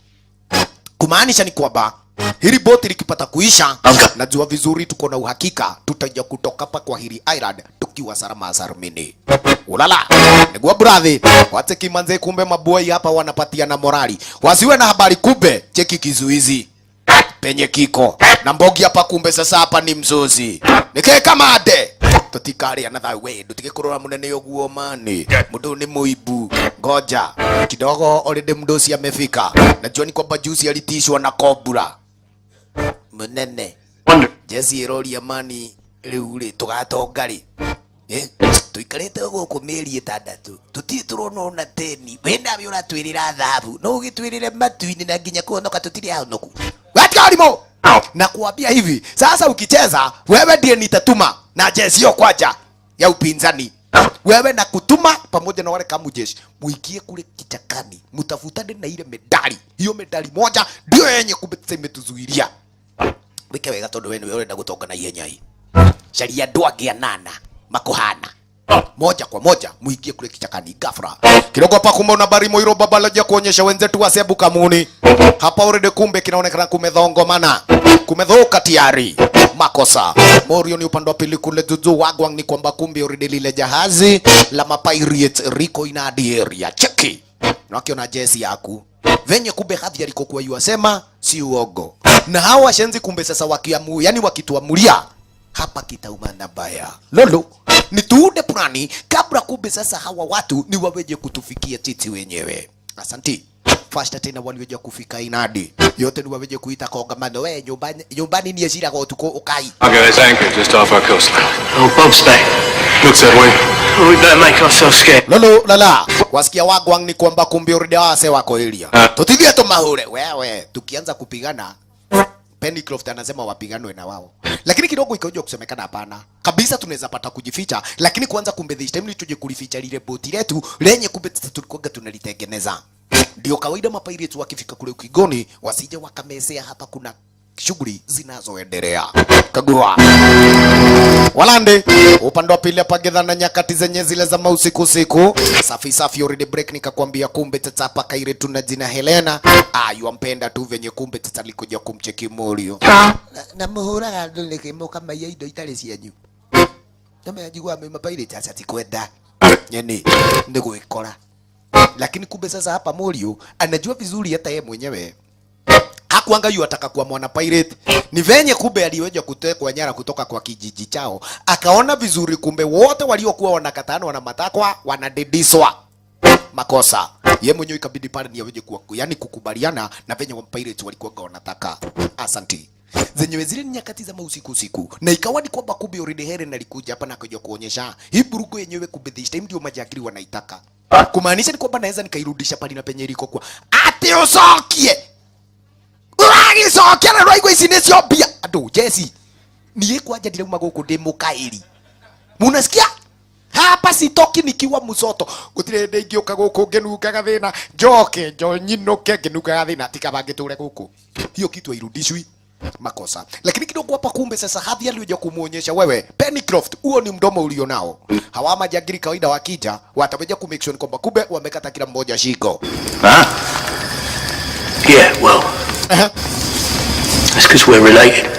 Kumaanisha ni kwamba hili boti likipata kuisha, najua vizuri tuko na uhakika tutaja kutoka hapa kwa hili island tukiwa salama salimini. Ulala. Nigua brother, wate kimanze kumbe maboy hapa wanapatia na morali. Wasiwe na habari kumbe cheki kizuizi. penye kiko na mbogi hapa. Kumbe sasa hapa ni mzozi nikae kama ade tutikari another way tutige kurora munene uguo mani mundu ni muibu. Ngoja kidogo, already mdosi amefika. Najua ni kwamba juice alitishwa na kobura munene jesi irori amani riu ri tugatongari tuikarite guku meri 6 tuti turona na 10 wenda bi uratwirira thabu no ugitwirire matuini na nginya kuonoka tutiri ahonoku watarimo na kuambia hivi sasa. Ukicheza wewe ndiye nitatuma na jeshi hiyo kwaja ya upinzani, wewe na kutuma pamoja na wale kama jeshi muikie kule kichakani, mtafutane na ile medali. Hiyo medali moja ndio yenye kubetsa imetuzuilia wike wega, tondu wewe urenda gutonga na ihenya hii sharia ndwangia nana makuhana moja kwa moja muikie kule kichakani gafra kidogo hapa. Kumbe una bari moiro babalaja kuonyesha wenzetu wa Sebu Kamuni hapa urede. Kumbe kinaonekana kumedhongomana, kumedhoka tiari makosa Morio ni upande wa pili kule. Juju wagwang ni kwamba kumbe urede lile jahazi la mapirates riko ina area cheki na wakiona jesi yaku venye kumbe hadhi aliko kwa yuasema si uogo. Na hawa washenzi kumbe sasa wakiamu, yani wakituamulia hapa kitaumana baya lolo ni tuude plani kabla kumbe sasa hawa watu ni waweje kutufikia titi wenyewe. Asanti fasta tena waliweje kufika inadi yote ni waweje kuita kongamano. We nyumbani ni ashira kwa tuko ukai. Okay, there's anchor just off our coastline. Oh, Bob's back. Looks that way. Oh, we better make ourselves scared. Lolo lala wasikia wagwang ni kwamba kumbe uride wase wako elia tutithie tumahure. Wewe tukianza kupigana Pennycroft anasema wapiganwe na wao, lakini kidogo ikaoja kusemekana hapana kabisa, tunaweza pata kujificha. Lakini kwanza kumbe this time ni tuje kulificha lile boti letu lenye kumbe tulikuwa tunalitengeneza. Ndio kawaida mapirates wakifika kule ukigoni wasije wakamezea hapa, kuna shughuli zinazoendelea. Kagua walande upande wa pili hapa gedha na nyakati zenye zile za usiku siku safi safi already break. Nikakwambia kumbe tata hapa kaire tuna jina Helena yuampenda tu venye kumbe tata alikuja kumcheki Morio na muhura ndo kemo kama yaido itale cianyu kama yajigwa mapirates acha tikwenda nyeni ndego ikora. Lakini kumbe sasa hapa Morio anajua vizuri hata yeye mwenyewe hakuanga yu ataka kuwa mwana pirate. Ni venye kumbe aliweja kutekwa nyara kutoka kwa kijiji chao, akaona vizuri kumbe wote waliokuwa wanakatana wana matakwa wanadediswa makosa. Yeye mwenyewe ikabidi pale ni aweje kuwa yani kukubaliana na venye wa pirates walikuwa wanataka. Asanti zenyewe zile nyakati za usiku na ikawa ni kwamba kumbe already Helen alikuja hapa na akaja kuonyesha hii burugo yenyewe kumbe this time ndio majagiri wanaitaka, kumaanisha ni kwamba naweza nikairudisha pale na penye iliko kwa ati usokie uragi sokia na raigo isinesio bia ado Jesse niye kwaja ndile maguku ndimo kairi munasikia hapa sitoki nikiwa musoto gutire ndingi ukaguku ngenuka thina njoke njonyinoke ngenuka thina tikabange tule guku hiyo kitu irudishwi makosa. Lakini kidogo hapa kumbe sasa hadhi alioja kumuonyesha wewe Pennycroft, huo ni mdomo ulionao. Hawa majagiri kawaida wakija wataweja ku make sure kwamba kumbe wamekata kila mmoja shiko. Yeah, well. That's because we're related.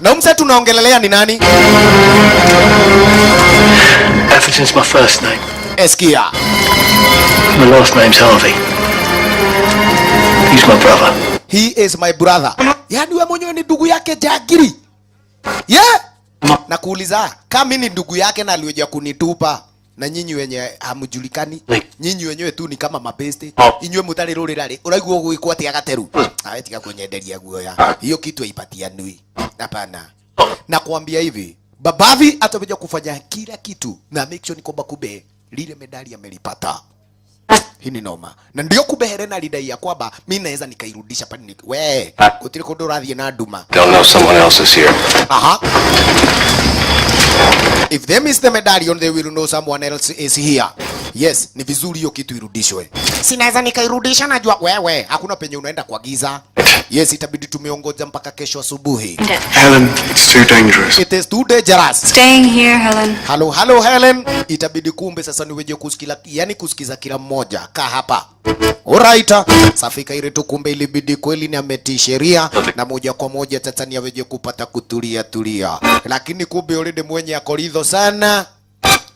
Na mse tunaongelelea ni nani? Atherton's my first name. Eskia. My last name's Harvey. He's my brother. He is my brother. Yani wewe mwenyewe ni ndugu yake jagiri. Yeah. Na kuuliza kama mimi ni ndugu yake na aliweja kunitupa na nyinyi wenye hamjulikani, nyinyi wenyewe tu ni kama mabeste, inywe mutari rurerare uraigwo gwikwo ati agateru awetika kunyenderia guoya hiyo kitu ipatia nui hapana. Na kuambia hivi babavi ataweja kufanya kila kitu na make sure ni kwamba kumbe lile medali amelipata. Hii ni noma. Na ndio kumbe Helena alidai ya kwamba mimi naweza nikairudisha pale ni we kutile kodorathi na nduma. Don't know someone else is here. Aha. If they miss the medallion they will know someone else is here. Yes, ni vizuri hiyo kitu irudishwe. Sinaweza nikairudisha, najua wewe hakuna penye unaenda kwa giza. Yes, itabidi tumeongoja mpaka kesho asubuhi. Helen, it's too dangerous. It is too dangerous. Staying here, Helen. Hello Helen. Itabidi kumbe sasa niweje kusikiza, yani kusikiza kila mmoja. Kaa hapa. Alright. Safika ile tu kumbe ilibidi kweli ni ametii sheria na moja kwa moja Tanzania weje kupata tulia. Lakini kumbe already mwenye akoridho sana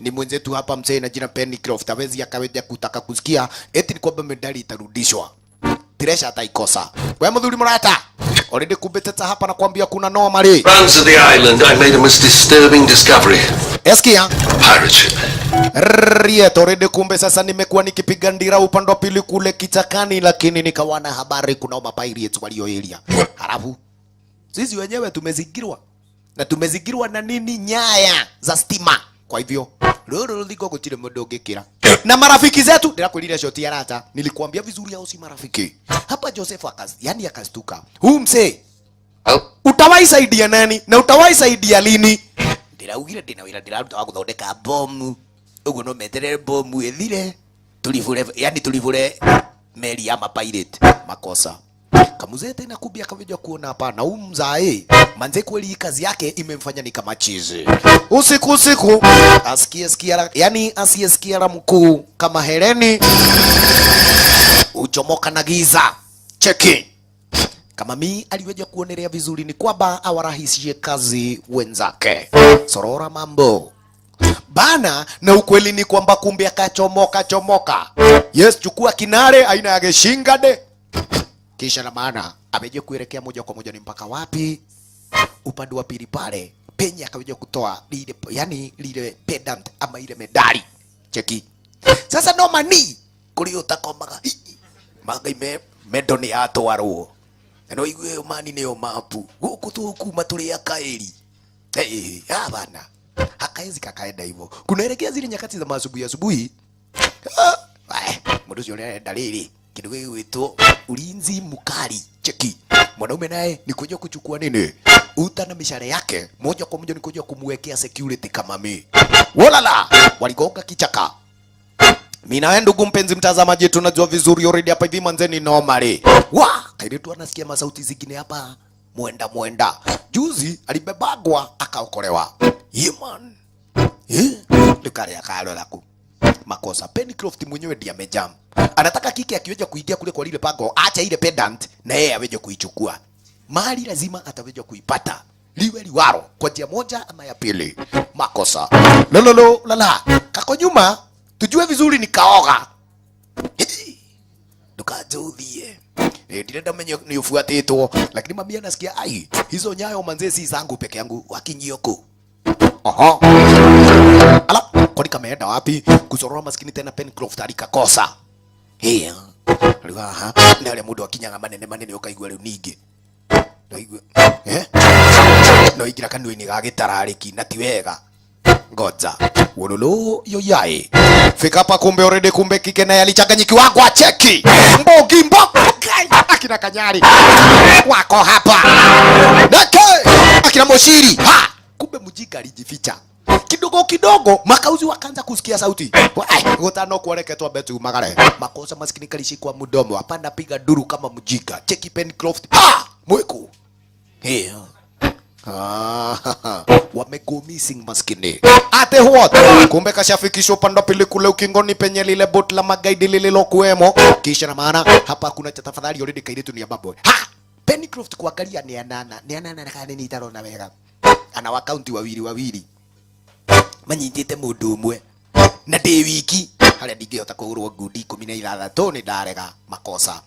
ni mwenzetu hapa mzee na jina Pennycroft hawezi akaweja kutaka kusikia eti ni kwamba medali itarudishwa. Tresha ataikosa. Wewe mdhuri mrata. Already kumbe tata hapa nakwambia kuna normally. Runs of the island, I made a most disturbing discovery. Eskia. Pirate ship. Riet, already kumbe sasa nimekuwa nikipiga ndira upande wa pili kule kichakani, lakini nikawa na habari kuna mapirates walioelia. Halafu sisi wenyewe tumezingirwa. Na tumezingirwa na nini? Nyaya za stima. Kwa hivyo lolo liko kutile mdoge kila. Na marafiki zetu ninakulia shoti ya rata. Nilikuambia vizuri au si marafiki. Hapa Joseph yani akastuka. Huu msee utawahi saidia nani na utawahi saidia lini? Ndira utawakuthondeka bomu. Ugo no meterere bomu ethire. Tulivure meli ya mapirate. Makosa. Kamuzete na kubia kaveja kuona hapa na umzae manze kweli kazi yake imemfanya ni kama chizi. Usiku asikia yani asiyesikia la mkuu kama hereni uchomoka na giza. Cheki kama mi aliweja kuonelea vizuri ni kwamba awarahisishie kazi wenzake. Sorora mambo bana, na ukweli ni kwamba kumbe akachomoka. Yes, chukua kinare aina ya geshingade. Kisha na maana ameje kuelekea moja kwa moja ni mpaka wapi? Upande wa pili pale penye akaweja kutoa lile lile pendant ama ile medali. Cheki. Sasa no mani kuri utakomaga magai medo ni atwaro. No igwe mani ne o mapu. Guku tu kuma tuli ya kaeli. Bana. Hakaezi kakaenda hivyo. Kunaelekea zile nyakati za asubuhi. Mdozi yule dalili kidogo wetu ulinzi mkali. Cheki. Mwanaume naye ni kuja kuchukua nini? Uta na mishale yake moja kwa moja ni kuja kumwekea security kama mimi. Walala waligonga kichaka. Mimi na ndugu mpenzi mtazamaji tunajua vizuri already hapa hivi manzeni normally. Kaile tu anasikia masauti zingine hapa. Mwenda. Juzi alibebagwa akaokolewa. Man. Lukari akalo lako. Makosa. Pencroft mwenyewe ndiye amejam. Anataka kike akiweja kuingia kule kwa lile pango, acha ile pendant na yeye aweje kuichukua. Mali lazima ataweja kuipata. Liwe liwaro kwa njia moja ama ya pili. Makosa. Lala. Kako nyuma, tujue vizuri ni kaoga. Tukajudhie. Direnda menye ni ufuatito, lakini mami anasikia hizo nyayo manze si zangu peke yangu wakinyoko. Ala, kwani kameenda wapi? Kusorora maskini tena Pencroft alikakosa. Nale muda wakinyanga manene ukaigwa leo nige. No igira kanduini gagitarariki na tiwega. Ngoja. Wololo yoyae. Fika hapa kumbe already kumbe kike naye alichanganyikiwa kwa cheki. Mbogi akina Kanyari. Wako hapa. Nake akina Moshiri. Kumbe mjika alijificha. Kidogo makauzi wakaanza kusikia sauti. Gotano kuoneketwa betu magare. Makosa maskini kalishikwa mdomo. Hapana piga duru kama mjika. Cheki Pencroft. Mweko. Wamego missing maskini. Ate what? Kumbe kashafikishwa upande pili kule ukingoni penye lile bot la magaidi lililokuwemo. Kisha na maana hapa kuna cha tafadhali already kaiditu ni ya babo. Pencroft kuangalia ni anana na kani ni tarona wega. Ana wakaunti wawili. Manyitite mundu umwe. Na de wiki haria ndingihota kugurwo ngudi 16 ni ndarega. Makosa.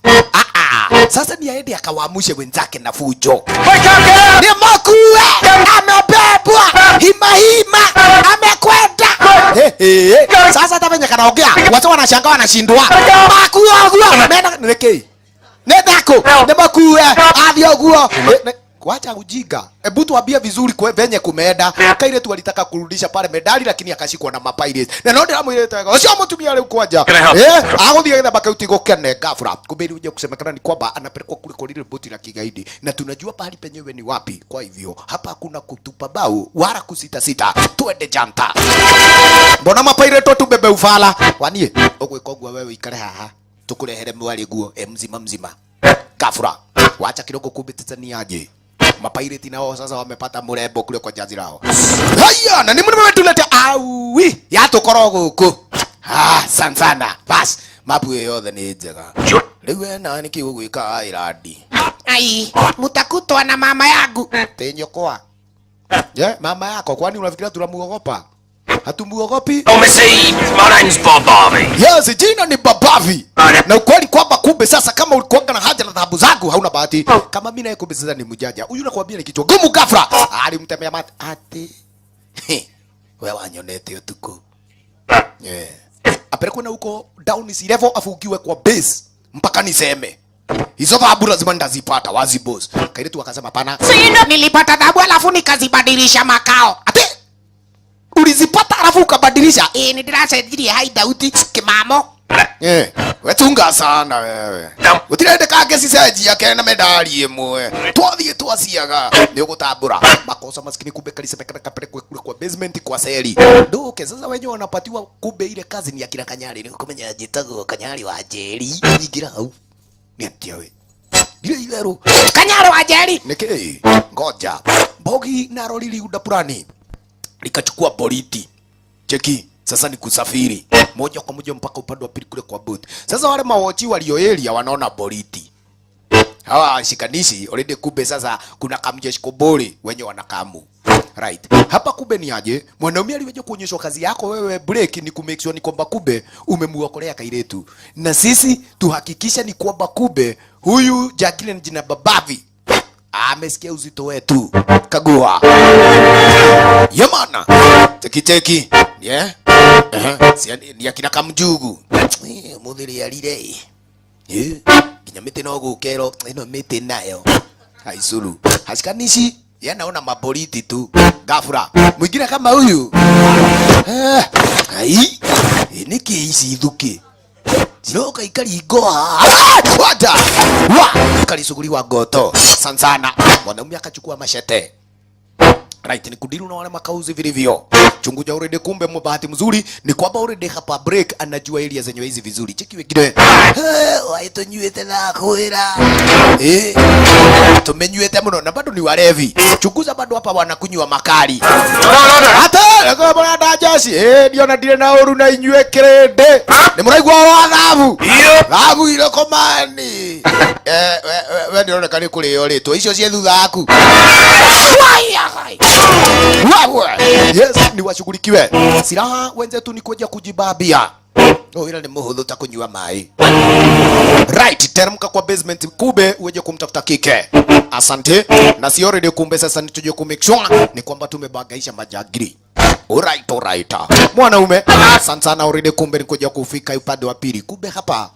Sasa ni aende akawamushe wenzake na fujo. Ni makuwe amebebwa hima amekwenda. Sasa tafanya kanaongea watu wanashangaa wanashindwa. Makuwe nenda nilekei. Nedako ne makuwe avyoguo. Wacha ujinga. Hebu tuambie vizuri kwa venye kumeenda. Kaile tu alitaka kurudisha pale medali lakini akashikwa na mapirates. Na ndio amweleta. Usio mtumia leo kwaja. Agodhi aidha baka utigo kene gafra. Kubeli uje kusemekana ni kwamba anapelekwa kule kwa lile boti la kigaidi. Na tunajua pahali penyewe ni wapi. Kwa hivyo hapa hakuna kutupa bau wala kusita. Twende janta. Mbona mapirates tu bebe ufala? Wanie. Ogwe kogwa wewe ikare haha. Tukulehere mwali guo mzima. Gafra. Wacha kidogo kubitaniaje. Mapirates nao sasa wamepata mrembo kule kwa jazi lao. Haya, na nini mmetuleta awi? Yato korogo huko. Sana. Bas, mapu yote ni njega. Lewe na niki ugwika iradi. Mutakutwa na mama yangu. Tenyo kwa. Mama yako kwani unafikiria tunamuogopa? Hatumuogopi. Oh, Missy, my name's Bob Harvey. Yes, jina ni Babavi. Na ukweli kwamba kumbe sasa kama ulikuwa na haja na dhahabu zangu hauna bahati. Kama mimi naye kumbe sasa ni mjanja. Huyu nakwambia ni kichwa gumu ghafla. Alimtemea mate. Ati. Wewe wanyonete utuko. Yeah. Apelekwe na huko down si level afukiwe kwa base mpaka niseme. Hizo dhahabu lazima ndazipata wazi boss. Kaile tu akasema pana. Nilipata dhahabu alafu nikazibadilisha makao. Ati ulizipata alafu ukabadilisha? Ndirasaidirie haidauti kimamo. Wetunga sana wewe. Utirende kage siseji yake na medali imwe. Twathie twasiaga ni ugutambura makosa maskini kumbe kalisemekana kapelekwe kule kwa basement kwa seli. Ndoke sasa wenyewe wanapatiwa kumbe ile kazi ni ya kila Kanyari ni kumenya jitago Kanyari wa Jeri. Ingira hau. Ni atiawe. Ile ro. Kanyari wa Jeri. Niki. Ngoja. Bogi na rolili udapurani. Nikachukua boliti. Cheki. Sasa ni kusafiri moja kwa moja mpaka upande wa pili kule kwa boat. Sasa wale mawochi walioelia wanaona boliti. Hawa shikanishi already kumbe sasa kuna kamjeshi kobori wenye wanakamu. Right. Hapa kumbe ni aje? Mwanaume aliweje kuonyeshwa kazi yako wewe break ni kumake sure ni kwamba kumbe umemuokolea Kairetu. Na sisi tuhakikisha ni kwamba kumbe huyu Jacqueline jina Babavi amesikia uzito wetu. Kagua. Yamana. Teki. Yeah. Ni akina Kamjugu. Muthiri alire. Kinyamite no gukero ino mite nayo. Haisuru. Hasikanishi yanaona maboliti tu. Gafura. Mwingine kama huyu. Ai. Niki isi thuki. Ziroka ikari goa. Wada. Wa. Kali suguri wa goto. Sansana. Mwanaume akachukua mashete. Right, ni kudiru na wale makauzi vilivyo. Chunguja already kumbe mbahati mzuri ni kwamba already hapa break anajua area zenye hizi vizuri. Cheki wengine. Waito nywete na kuira. Tumenywete mno na bado ni walevi. Chunguza bado hapa wanakunywa makali. Hata kwa bwana dajashi. Ndio na dire na oru na inywe krede. Ni muraigwa wa dhahabu. Dhahabu ile komani. Wewe ndio unaonekana kule yole tu. Hizo zie thutha yaku. Yes, ni washughulikiwe. Silaha wenzetu ni kuja kujibabia. Ila ni muhudhu takunywa mai. Right, teremka kwa basement kube uweje kumtafuta kike. Asante. Na si already kumbe sasa nituje ku make sure ni kwamba tumebagaisha majagiri. Alright. Mwanaume, asante sana already kumbe nikuja kufika upande wa pili. Kumbe hapa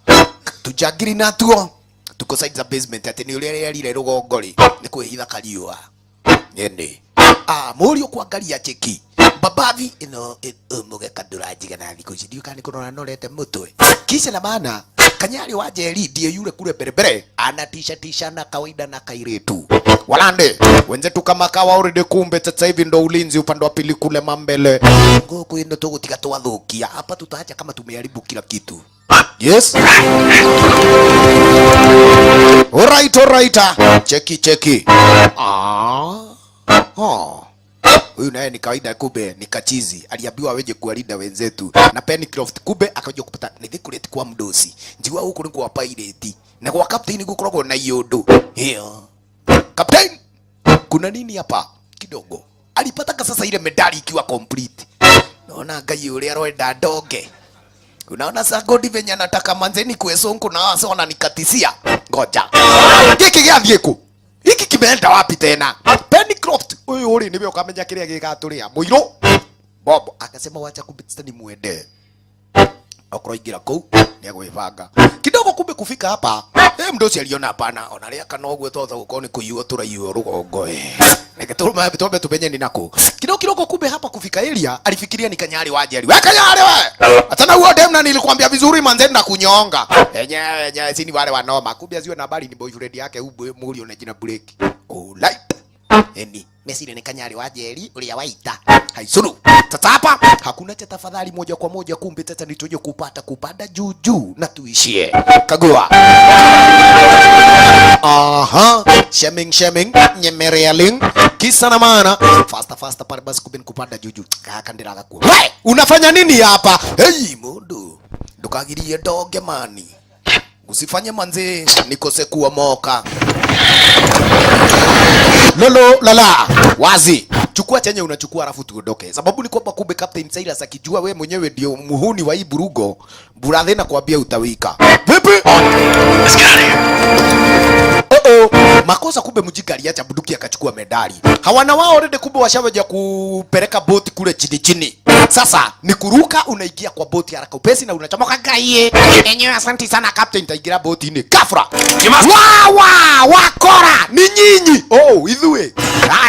tujagiri na tuo. Tuko side za basement ati ni ile rugongori. Ni kuhitha kaliwa. Yende. Muri kuangalia cheki. Babavi ino mugeka ndurajiga na thiko ici ndiuka ni kurona norete mutwe. Kisha na maana Kanyari wa Jeri ndiye yule kule berebere anatisha na kawaida na Kairetu. Walande wenzetu kama kawa already kumbe sasa hivi ndo ulinzi upande wa pili kule mambele. Ngoko ino tugutika twathukia. Hapa tutaacha kama tumeharibu kila kitu. Yes. Alright. Cheki. Huyu naye ni kawaida kumbe ni kachizi. Aliambiwa weje kuwalinda wenzetu. Na Pencroft kumbe akaja kupata ni decorate kwa mdosi. Njiwa huko ni kwa pirate. Na kwa captain gukoragwo na yodo. Hiyo. Captain, kuna nini hapa? Kidogo. Alipata sasa ile medali ikiwa complete. Naona ngai yule aroenda doge. Unaona sasa godi venye anataka manzeni kuesonko na wasa wananikatisia. Ngoja. Kiki giathieko. Hiki kimeenda wapi tena? Pencroft, uri niwe ukamenya kiria gigaturia. Muiro. Bob akasema wacha kumbitista ni muende. Akroingira kou ni agwibanga. Kidogo kumbe kufika hapa. Mdosi aliona hapana. Onaria kana ogwe totha uko ni kuyuo turayuo rugongo. Neketuma bitombe tubenye ni nako. Kidogo kumbe hapa kufika area alifikiria ni Kanyari wa Jeri. We Kanyari we. Atana huo dem na nilikwambia vizuri manzeni na kunyonga. Enye sini wale wanoma. Kumbe aziwe na habari ni boyfriend yake ube muri ona jina break. Alright. Eni mesile ni Kanyari wa Jeri ulia waita. Haisuru. Tata hapa hakuna cha tafadhali moja kwa moja kumbe tata nitoje kupanda juu na tuishie. Kagua. Shaming nyemerealing kisa na maana faster pale basi kubin kupanda juu. Kaka ndiraga kwa. Hey, unafanya nini hapa? Hey mundu. Ndukagirie doge mani. Usifanye manze nikose kuwa moka. Lolo lala wazi chukua chenye unachukua alafu tuondoke. Sababu ni kwamba kumbe Captain Silas akijua we mwenyewe ndio muhuni wa hii burugo, brother na kuambia utawika. Vipi? Let's get out of here. Makosa kumbe mjinga aliacha bunduki akachukua medali. Hawana wao already kumbe washawaja kupeleka boti kule chini chini. Sasa ni kuruka, unaingia kwa boti haraka upesi na unachomoka gaie. Enyewe asante sana Captain, taingira boti ni kafra. Wakora ni nyinyi. Oh, idhue.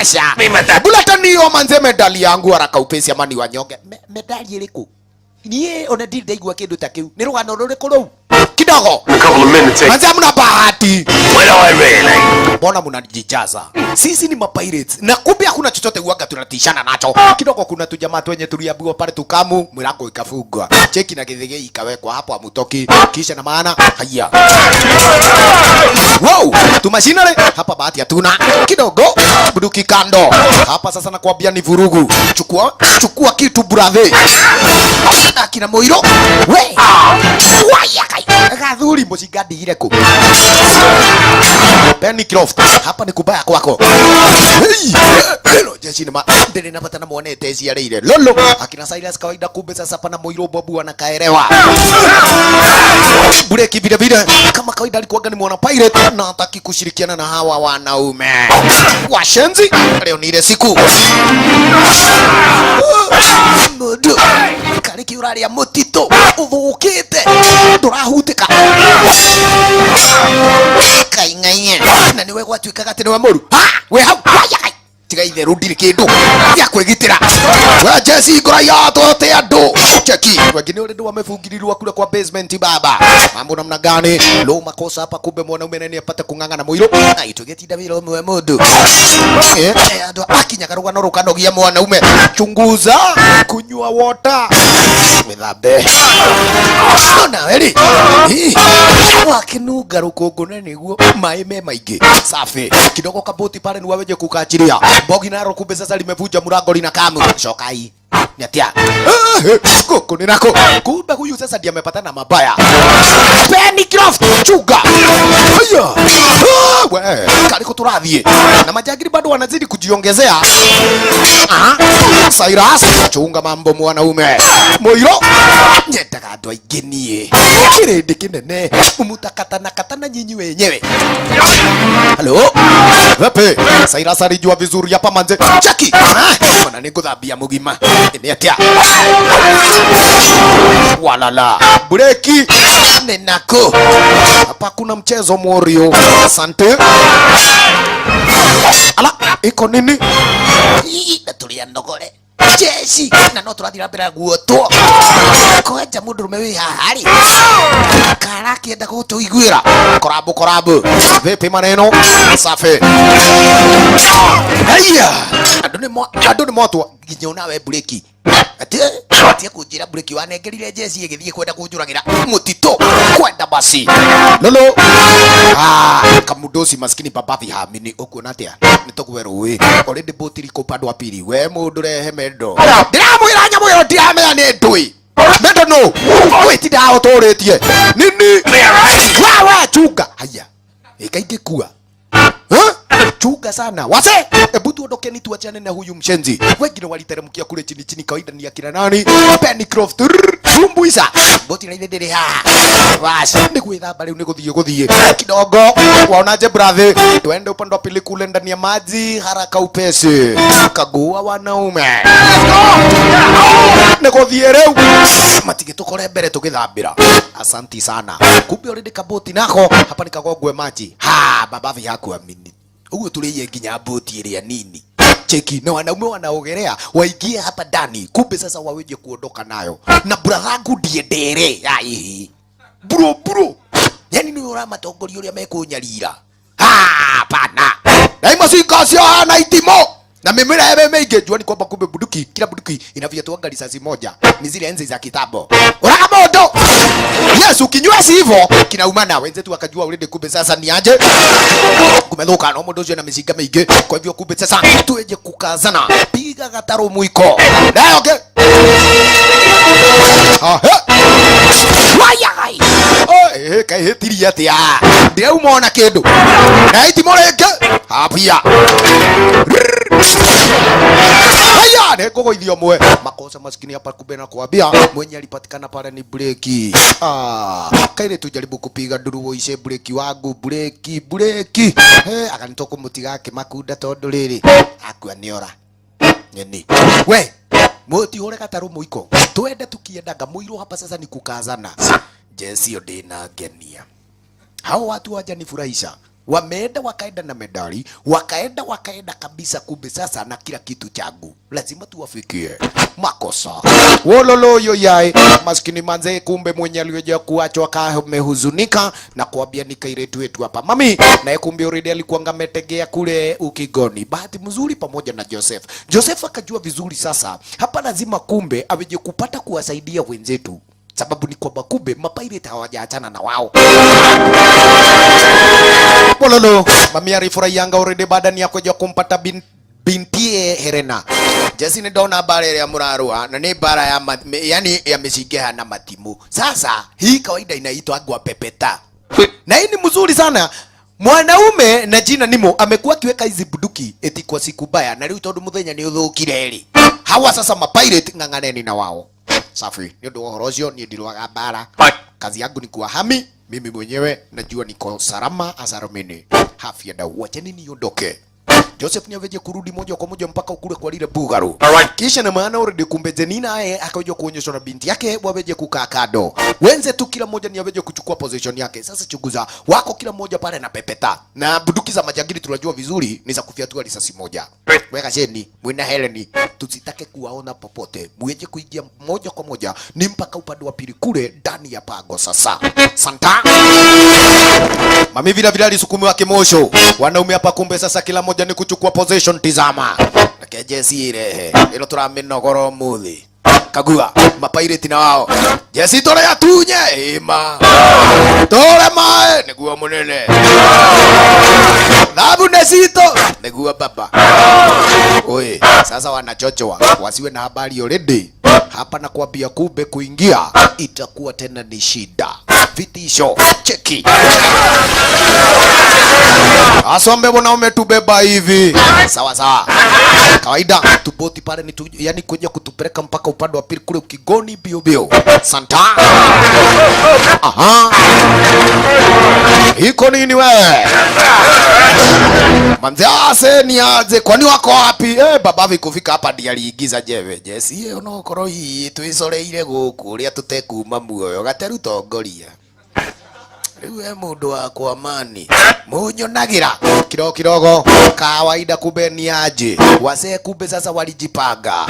Asha. Bulata niyo manze medali yangu haraka upesi amani wanyonge. Medali iliku. Niye onadiri daigwa kindu takiu. Ni rugano ruriku ruu. Kidogo. In a couple of minutes. Manze mna bahati. What do I really? Mbona mnajijaza? Sisi ni mapirates. Na kumbe hakuna chochote uaga tunatishana nacho. Kidogo kuna tujamaa wenye tuliambiwa pale tukamu, mlango ikafungwa. Cheki na githige ikawekwa hapo amutoki. Kisha na maana haya. Wow, tumashinale hapa bahati hatuna. Kidogo bunduki kando. Hapa sasa nakwambia ni vurugu. Chukua kitu brother. Akina Moiro. We. Waya kai. Gathuri mshigadi ile ku. Pennycroft, hapa ni kubaya kwako. Hey! Hello, jeshi nima. Ndene napata na muone tezi ya ile. Lolo, akina Silas kawaida kumbe sasa pana Moiro Bobu anakaelewa. Bureki vile vile kama kawaida alikuwa ni mwana pirate na hataki kushirikiana na hawa wanaume. Washenzi, leo ni ile siku. Mudu. Kariki urari ya mutito. Uvukite. Turahuteka. Kaingaye. Na niwe gwatuika gatene wa moru. Ha! We hau. Waya kai. Tiga ithe rudiri kindu. Ya kwegitira. We Jesse ngora ya tote ando. Cheki. Wengine wale ndio wamefungirirwa kule kwa basement baba. Mambo namna gani? Lo makosa hapa kumbe mwanaume nani apate kungangana Moiro. Na itugetinda vile mwe mundu. Ando akinyaga rugano rukanogia mwanaume. Chunguza. Kunywa water. Mithambe. Ona weli. Wakinuga rukongo niguo mai me maingi. Safi. Kidogo kaboti pale ni waweje kukachiria. Bogi naro kumbe sasa limevuja mlango lina kamu. Shokai. Nyatia. Koko ni nako. Kumbe huyu sasa ndiye amepatana mabaya. Pennycroft chuga. Haya. We, kaliko turathie. Na majagiri bado wanazidi kujiongezea. Cyrus chunga mambo mwanaume. Moiro. Nyetaka ndo aigenie. Kirende kinene. Mumutakatana nyinyi wenyewe. Hello. Vipi? Cyrus alijua vizuri hapa manze. Cheki. Mana ningudhabia mugima. Niatia. Walala. Breki. Nenako. Hapa kuna mchezo Morio. Asante. Ala, iko nini? Natulia ndogore. Jeshi na no turathira mbere guotwo. Koja mundu rume hahari. Karaki enda gutuiguira. Korabu. Vipi maneno? Safi. Haya. Andu ni moto nginya nawe breki. Ati kujira breki wanengerire Jesse igithie kwenda kunjuragira mutito kwenda basi. Lolo. Kamudosi maskini babathi hamini okuona atia nitogweruwi already botiri ko padu apiri we mundu rehe mendo ndiramwira nyamu yo ndiamenya ni ndui mendo no witi dao toretie nini wawa chuka haya ikaingekua chuga sana wase ebu tuondokeni tuachane na huyu mshenzi. Wengine waliteremkia kule chini kawaida ni akina nani? Pennycroft tumbuisa boti na ile ha basi ni gwithamba riu ni guthie kidogo. Waonaje brother, twende upande wa pili kule ndani ya maji haraka upesi kagua wanaume ni guthie riu matige tukore mbere tugithambira. Asanti sana. Kumbe already kaboti nako hapa nikagogwe maji babavi hakuamini. Uwe tuliye nginya boti ile ya nini? Cheki na wanaume wanaogelea waingie hapa ndani. Kumbe sasa waweje kuondoka nayo. Na brahangu ndiye ndere. Ai. Bro. Yani ni ura matongori ule amekunyarira. Pana. Daima sikasio na itimo. Na mimira ya meigejua ni kwamba kumbe bunduki, kila bunduki inavyatoa risasi moja. Ni zile enzi za kitambo. Uraka moto. Yes, ukinywesi hivyo kinaumana. Wenzetu wakajua ulinde kumbe sasa ni aje. Kumeluka na modojo na miziga mingi. Kwa hivyo kumbe sasa tueje kukazana. Piga gataro mwiko. Na okay. Wayai. Kai hetiri atia. Ndio umeona kindu. Na iti moreke. Hapia. Neko idhio mwe. Makosa maskini hapa kumbe na kuambia mwenye alipatikana pale ni breki. Kaile tujaribu kupiga nduru ishe breki wangu breki. Akanitoka mutiga yake makunda tondu riri. Akua niora. Nyeni. We, muti hore kataru muiko. Twende tukiendaga muiro hapa sasa ni kukazana. Jesi odina genia. Hao watu wajanifurahisha. Wameenda wakaenda na medali, wakaenda kabisa kumbe sasa na kila kitu changu. Lazima tuwafikie. Makosa. Wololo yoyai. Maskini manze kumbe mwenye aliyoja kuachwa kamehuzunika na kuambia nikairetu wetu hapa. Mami, naye kumbe already alikuwa ngametegea kule ukigoni. Bahati mzuri pamoja na Joseph. Joseph akajua vizuri sasa. Hapa lazima kumbe aweje kupata kuwasaidia wenzetu. Sababu ni kwamba kumbe mapirate hawajaachana na wao. Pololo, mami alifurahianga already baada ni kuja kumpata bintie Helena. Jesi ni dona habari ya murarua na ni bara ya yani yameshigeha na matimu. Sasa hii kawaida inaitwa agwa pepeta. Na hii ni mzuri sana. Mwanaume na jina nimo amekuwa akiweka hizi buduki eti kwa siku baya na leo tondu muthenya ni uthukire ri. Hawa sasa mapirate ng'ang'aneni na wao. Safi, ndio horojo ni ndilwaga bara. Kazi yangu ni kuwahami, mimi mwenyewe najua niko salama asaramini. Hafia da wacheni niondoke. Joseph ni aveje kurudi moja kwa moja mpaka kule kwa lile bugaru. Kisha na maana already kumbe Jenina akaja kuonyeshwa na binti yake waweje kukaa kado. Wenze tu kila mmoja ni aveje kuchukua position yake. Sasa chuguza wako kila mmoja pale na pepeta. Na buduki za majangili tunajua vizuri ni za kufyatua risasi moja. Weka cheni, mwina Heleni, tusitake kuwaona popote. Mueje kuingia moja kwa moja ni mpaka upande wa pili kule ndani ya pago sasa. Santa. Mami vile vile alisukumiwa kimosho. Wanaume hapa kumbe sasa kila mmoja ni kuchukua position tizama. Nakeje sire. Ilo turamino muthi. Kagua mapirate na wao. Jesi tore atunye ima. Tore mae niguo munene. Dhabu nesito niguo baba. Oe, sasa wanachochoa wasiwe na habari already. Hapa na kuambia kumbe kuingia itakuwa tena ni shida. Vitisho cheki. Asombe bwana umetubeba hivi. Sawa sawa. Kawaida tupoti pale ni yani kuja kutupeleka mpaka upande wa pili kule ukigoni bio bio. Santa. Aha. Iko nini wewe? Manze ni aje kwani wako wapi? Baba vikufika hapa ndiye aliigiza jewe. Jesi onokoro hii twisoreire guku ria tutekuma muoyo gateru tongoria. Riwe mundu wa kwa amani munyonagira kidogo kawaida kumbe ni aje wase kumbe sasa walijipanga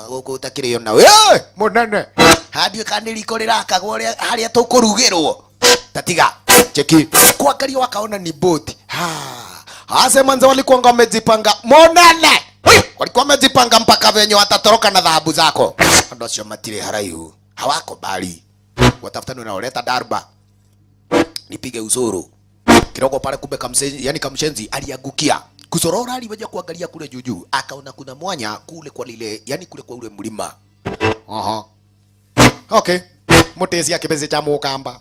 guku utakirio na wewe munene hadi kandiriko rirakagwo haria tukurugirwo tatiga cheki kuangalia wakaona ni boti hase manze walikuwa wamejipanga munene walikuwa wamejipanga mpaka venye watatoroka na dhahabu zako ndio sio matire haraihu hawako bali watafutana na oleta darba nipige usuru kidogo pale kumbe kamshenzi aliangukia kusorora aliweja kuangalia kule juju akaona kuna mwanya kule kwa lile yani kule kwa ule mlima okay motezi yake benze cha mukamba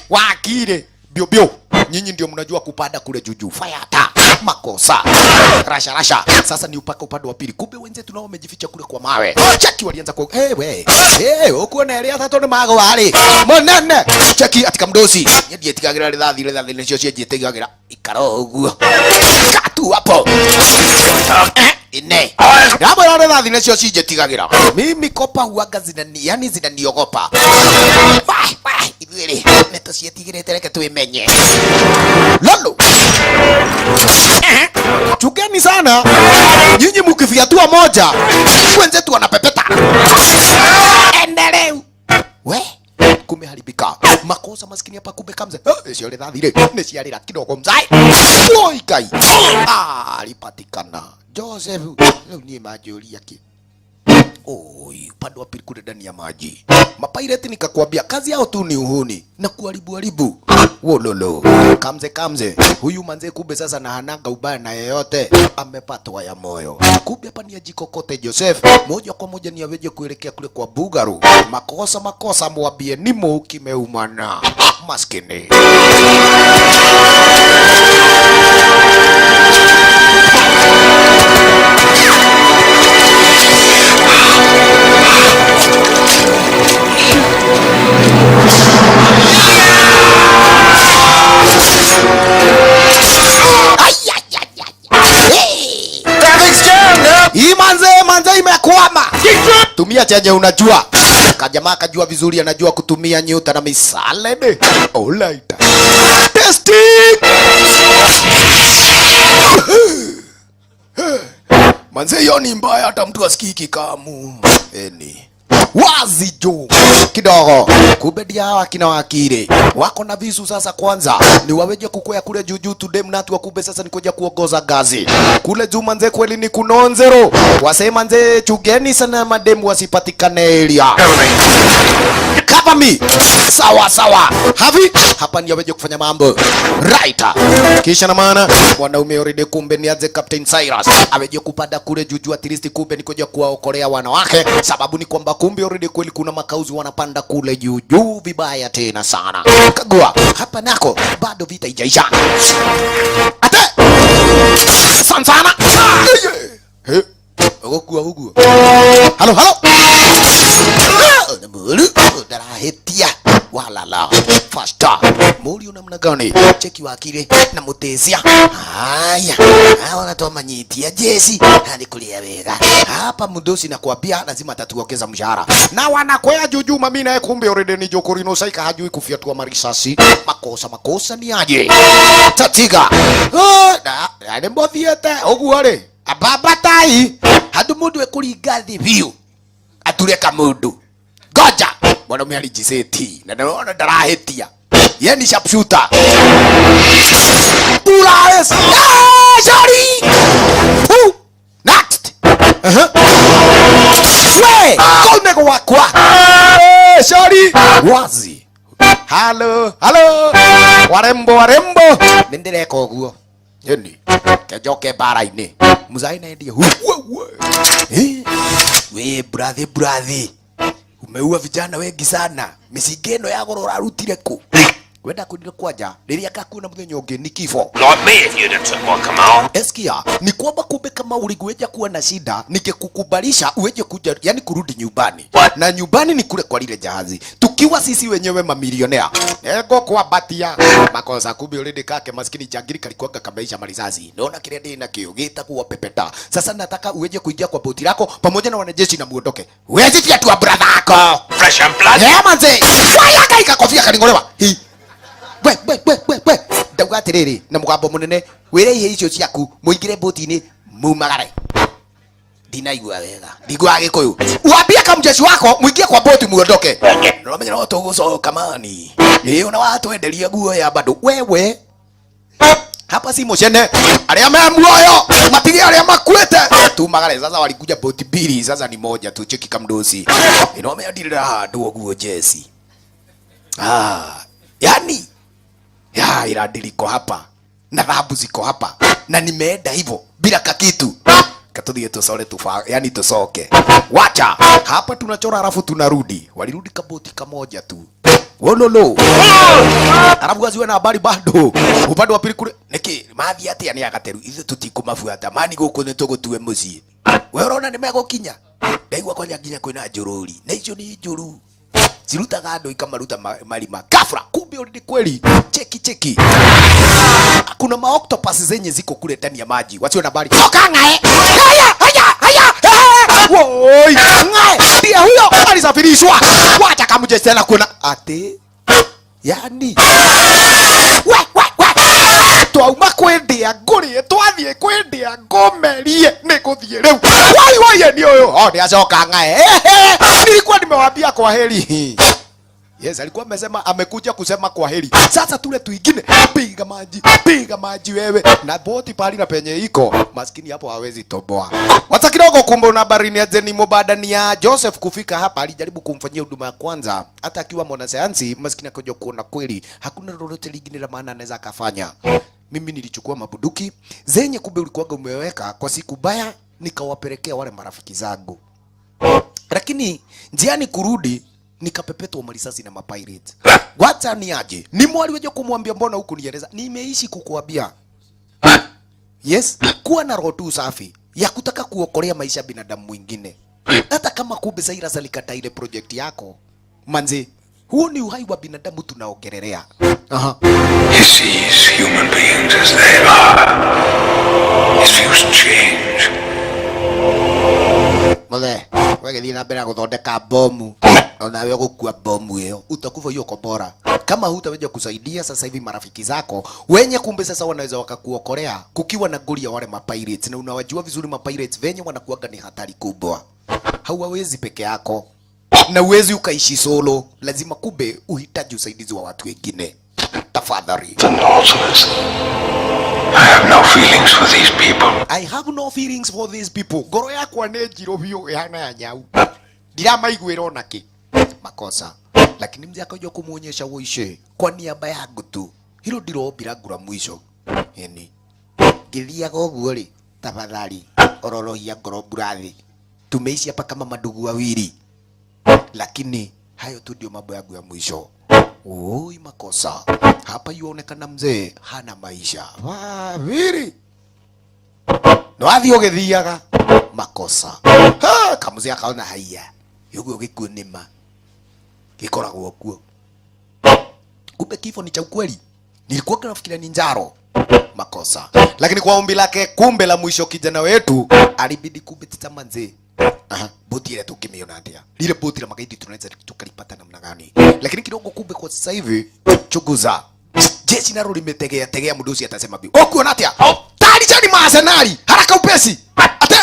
wakire bio nyinyi ndio mnajua kupanda kule juju fayata makosa rasha sasa ni upaka upande wa pili kumbe wenzetu nao wamejificha kule kwa mawe cheki walianza kwa huko na ile tatu ni mago wale monene cheki atika mdosi yeye etigagira rithathi nicio ciejetigagira ikaro guo katu hapo ine ndabo ya rithathi nicio ciejetigagira mimi kopa huaga yani zinaniogopa ithuiri neto cietigirite reke twimenye lolo chukeni sana nyinyi mkifiatua moja wenzetu wanapepeta endeleu we kumeharibika makosa maskini hapa kumbe kamze sio le dhathire ni ciarira kidogo mzai oi kai alipatikana Joseph leo ni majori yake oi upande wa pili kule ndani ya maji mapirate nikakwambia kazi yao tu ni uhuni na kuharibu wololo kamze huyu manze kumbe sasa na hanaga ubaya na yeyote amepatwa ya moyo kumbe hapa ni ajikokote Joseph moja kwa moja ni aweje kuelekea kule kwa bugaru makosa mwambie nimo kimeumana maskini chenye unajua. Kajamaa kajua vizuri, anajua kutumia nyuta na misalede. Alright. Testing. Manze hiyo ni mbaya, hata mtu asikii kikamu. Eni. Wazi jo kidogo. Kumbe dia hawa kina wakire wako na visu sasa. Kwanza ni waweje kukwea kule juu today mnatu wa kumbe sasa nikoja kuongoza gazi kule juu. Manze kweli ni kunonzero wasema nze chugeni sana mademu wasipatikane area. Cover me. Sawa sawa. Havi hapa ni waweje kufanya mambo right. Kisha na maana wanaume already kumbe ni aje Captain Cyrus aweje kupanda kule juu at least kumbe nikoja kuwaokolea wanawake, sababu ni kwamba kumbe already kweli kuna makauzi wanapanda kule juu vibaya tena sana. Kagua hapa nako bado vita ijaisha. Ate sana Ogua. Halo. Darahetia walala fasta muri unamna gani? Cheki wakire na mutezia. Haya wanatoa manyitia jesi hadi kulia wega hapa mdosi na kuambia lazima atatuongeza mshahara na wanakwea juju. Mami naye kumbe already ni jokorino saika hajui kufiatua marisasi. Makosa ni aje tatiga na mbothiete oguare ababa tai hadu mundu ekuringathi biu atureka mundu goja bwana mimi alijiseti na naona darahetia yani sharpshooter Ulaes sorry next we kolmego wakwa sorry wazi halo warembo nindireka oguo yani kejoke bara-ini muzai na ndio we brother umeua vijana wengi sana. Misigeno ya gorora rutire ku wenda kunile kwaja riria kakuna muthenya ungi ni kifo like me if you'd have took my command. Eskia ni kwamba kumbe kama ulikuja kuwa na shida nikikukubalisha uweje kuja, yani kurudi nyumbani. Na nyumbani ni kule kwa lile jahazi tukiwa sisi wenyewe mamilionea ego kwa batia makosa. Kumbe already kake maskini jangiri kalikuwa kamaisha malizazi naona kile ndio na kiogeta kuwa pepeta. Sasa nataka uweje kuingia kwa boti lako pamoja na wanajeshi na muondoke. Wewe pia tu brother yako Fresh and blood. manze waya kaika kofia kalingolewa hii we dauga tiriri na mugambo munene wire ihe icio ciaku muingire boti-ini mumagare dinaigua wega ndigwa gikuyu uambia kamjeshi wako muingie kwa boti muondoke no menya no tugucoka mani una watwenderia guo ya bado wewe hapa si moshene aria me muoyo matige aria makwete tu magare. Sasa walikuja boti mbili, sasa ni moja tu. Cheki kamdosi no menya dirira nduo guo jesi yani ya iradiriko hapa na dhahabu ziko hapa na nimeenda hivyo bila kakitu katudhie tusore tufa, yani tusoke wacha hapa tunachora alafu tunarudi. Walirudi kaboti kamoja tu wololo arabu gaziwe na habari bado upande wa pili kule niki mathi ati ani agateru ithu tutikumafuata mani guku ni tugutue mucii wewe unaona nimegokinya ndaigua kwanya nginya kwina njururi na icio ni njuru zirutaga andu ikamaruta marima kafra. Kumbe already kweli cheki kuna ma octopus zenye ziko kule ndani ya maji wasio na habari. Toka ngae haya woi ngae pia huyo alisafirishwa wacha kamuje tena kuna ate yani we twauma kwendia nguri twathie kwendia ngomerie nikuthie riu wai ni uyu ni acoka ngae nilikuwa nimewaambia kwa heri. Yes, alikuwa amesema amekuja kusema kwa heri. Sasa tule tuingine piga maji wewe na boti pali na penye iko maskini hapo hawezi toboa. Wacha kidogo kumbe na barini aje ni mobadani ya Joseph kufika hapa alijaribu kumfanyia huduma ya kwanza hata akiwa mwanasayansi maskini akaja kuona kweli hakuna lolote lingine la maana anaweza akafanya. Mimi nilichukua mabuduki zenye kumbe ulikuwa umeweka kwa siku baya nikawapelekea wale marafiki zangu. Lakini njiani kurudi nikapepetwa marisasi na mapirate. Wacha ni aje? Ni mwali weje kumwambia mbona huku nieleza? Nimeishi kukuambia. Yes, kuwa na roho tu safi ya kutaka kuokolea maisha binadamu mwingine. Hata kama kumbe Cyrus alikata ile project yako. Manze, huo ni uhai wa binadamu tunaongelelea. He sees human beings as they are. His views change. Mole, wewe githii na mbere guthondeka bomu. Na wewe gukua bomu hiyo, utakufa hiyo kombora. Kama hutaweza kusaidia sasa hivi marafiki zako, wenye kumbe sasa wanaweza wakakuokolea kukiwa na goli ya wale mapirates, na unawajua vizuri mapirates venye wanakuaga ni hatari kubwa. Hauwezi peke yako. Na uwezi ukaishi solo, lazima kumbe uhitaji usaidizi wa watu wengine. Tafadhali. The Nautilus. I have no feelings for these people. I have no feelings for these people. Ngoro yakwa nĩ njiro biũ ihana ya nyau. Ndiramaiguĩra ona kĩ. Makosa. Lakini mzee akaja kumuonyesha woishe kwa niaba yangu tu. Hilo ndilo ombi langu la mwisho. Yani githiaga ũguo rĩ, tafadhali ororohia ngoro burathi. Tumeishi hapa kama madugu wawili. Lakini hayo tu ndio mambo yangu ya mwisho. Oi, makosa. Hapa yuonekana mzee hana maisha. Wawili. No athi ũgĩthiaga. Makosa. Ha, kamuzee akaona haya. Yugo gikuo nima. Gikoragwo kuo. Kumbe kifo ni cha ukweli. Nilikuwa nafikiria ni njaro. Makosa. Lakini kwa ombi lake kumbe la mwisho kijana wetu alibidi kumbe titamanze. Boti ile tukimiona atia. Lile boti la magaidi tunaweza tukalipata namna gani? Lakini kidogo kumbe kwa sasa hivi chuguza. Jeshi nalo limetegea mdosi atasema bi. Okuona atia. Tari chani maasenali. Haraka upesi. Ate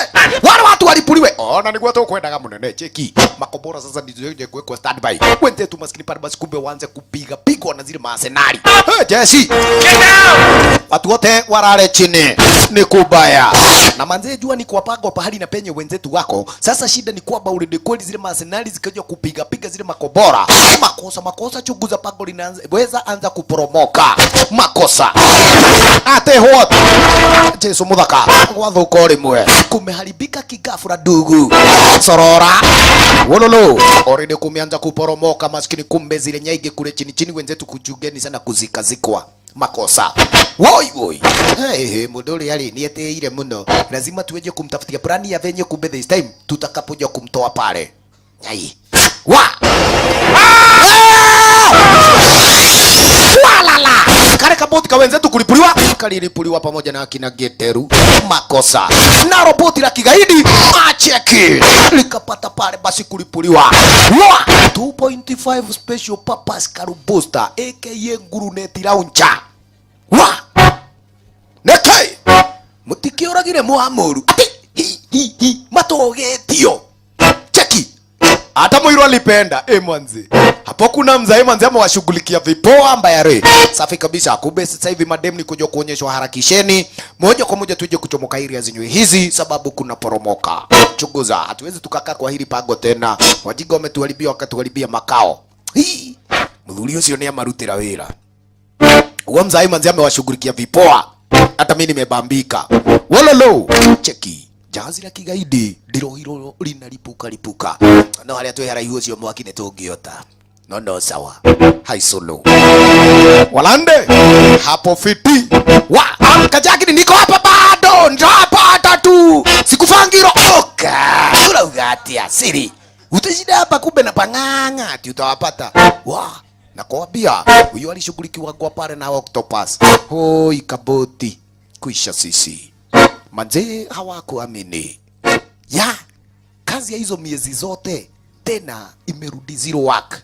wale watu walipuliwe. Na niguo tu kwendaga munene cheki. Makobora sasa ndizo kuwekwa standby. Wende tu maskini pale basi kumbe waanze kupiga pigwa na zile maasenali. Jeshi. Get down. Watu wote warare chini. Ni kubaya. Na manze jua ni kuwapagwa pahali na penye wenzetu wako. Sasa shida ni kwamba ulinde kweli zile maasenali zikaja kupiga zile makobora. Makosa chuguza pago linaanza weza anza kuporomoka. Makosa. Ate what? Jesu muthaka. Gwathuka rimwe. Kumeharibika kigafura ndugu. Sorora. Wololo. Already kumeanza kuporomoka maskini kumbe zile nyaige kule chini wenzetu kujugeni sana kuzikazikwa. Makosa. Woi. Hey, mudoli yali nieteire muno. Lazima tuweje kumtafutia plani ya venye kumbe this time tutakapoja kumtoa pale. Nyai. Walala. Kale kaboti ka wenzetu kulipuliwa. Kalilipuliwa pamoja na akina Geteru. Makosa. Na roboti la kigaidi acheki. Likapata pale basi kulipuliwa. 2.5 special purpose Karubuster aka Guruneti launcher. Nekai. Mutikioragire muamuru. Matogetio. Cheki. Hata Moiro alipenda mwanzi. Hapo kuna mzee mwanzi amewashughulikia vipoa mbayare. Safi kabisa. Kumbe sasa hivi madem ni kuja kuonyeshwa harakisheni. Moja kwa moja tuje kuchomoka area zenyewe hizi sababu kuna poromoka. Chunguza. Hatuwezi tukakaa kwa hili pago tena. Wajiga wametuharibia wakatuharibia makao. Mudhuri ucio ni amarutira wira. Uwa mzee mwanzi amewashughulikia vipoa. Hata mimi nimebambika. Wololo. Cheki. Jahazi la kigaidi ndilo hilo linalipuka. No haria twe haraihu ucio mwaki netungiota. No sawa. Hai solo. Walande hapo fiti. Kajaki niko hapa bado. Ndio hapa tu. Sikufangiro oka. Uragatia siri. Utashida hapa kumbe na panganga ati utawapata. Nakwambia huyo alishughulikiwa kwa pale na octopus. Hoi kaboti. Kuisha sisi. Manze hawakuamini. Kazi ya hizo miezi zote tena imerudi zero work.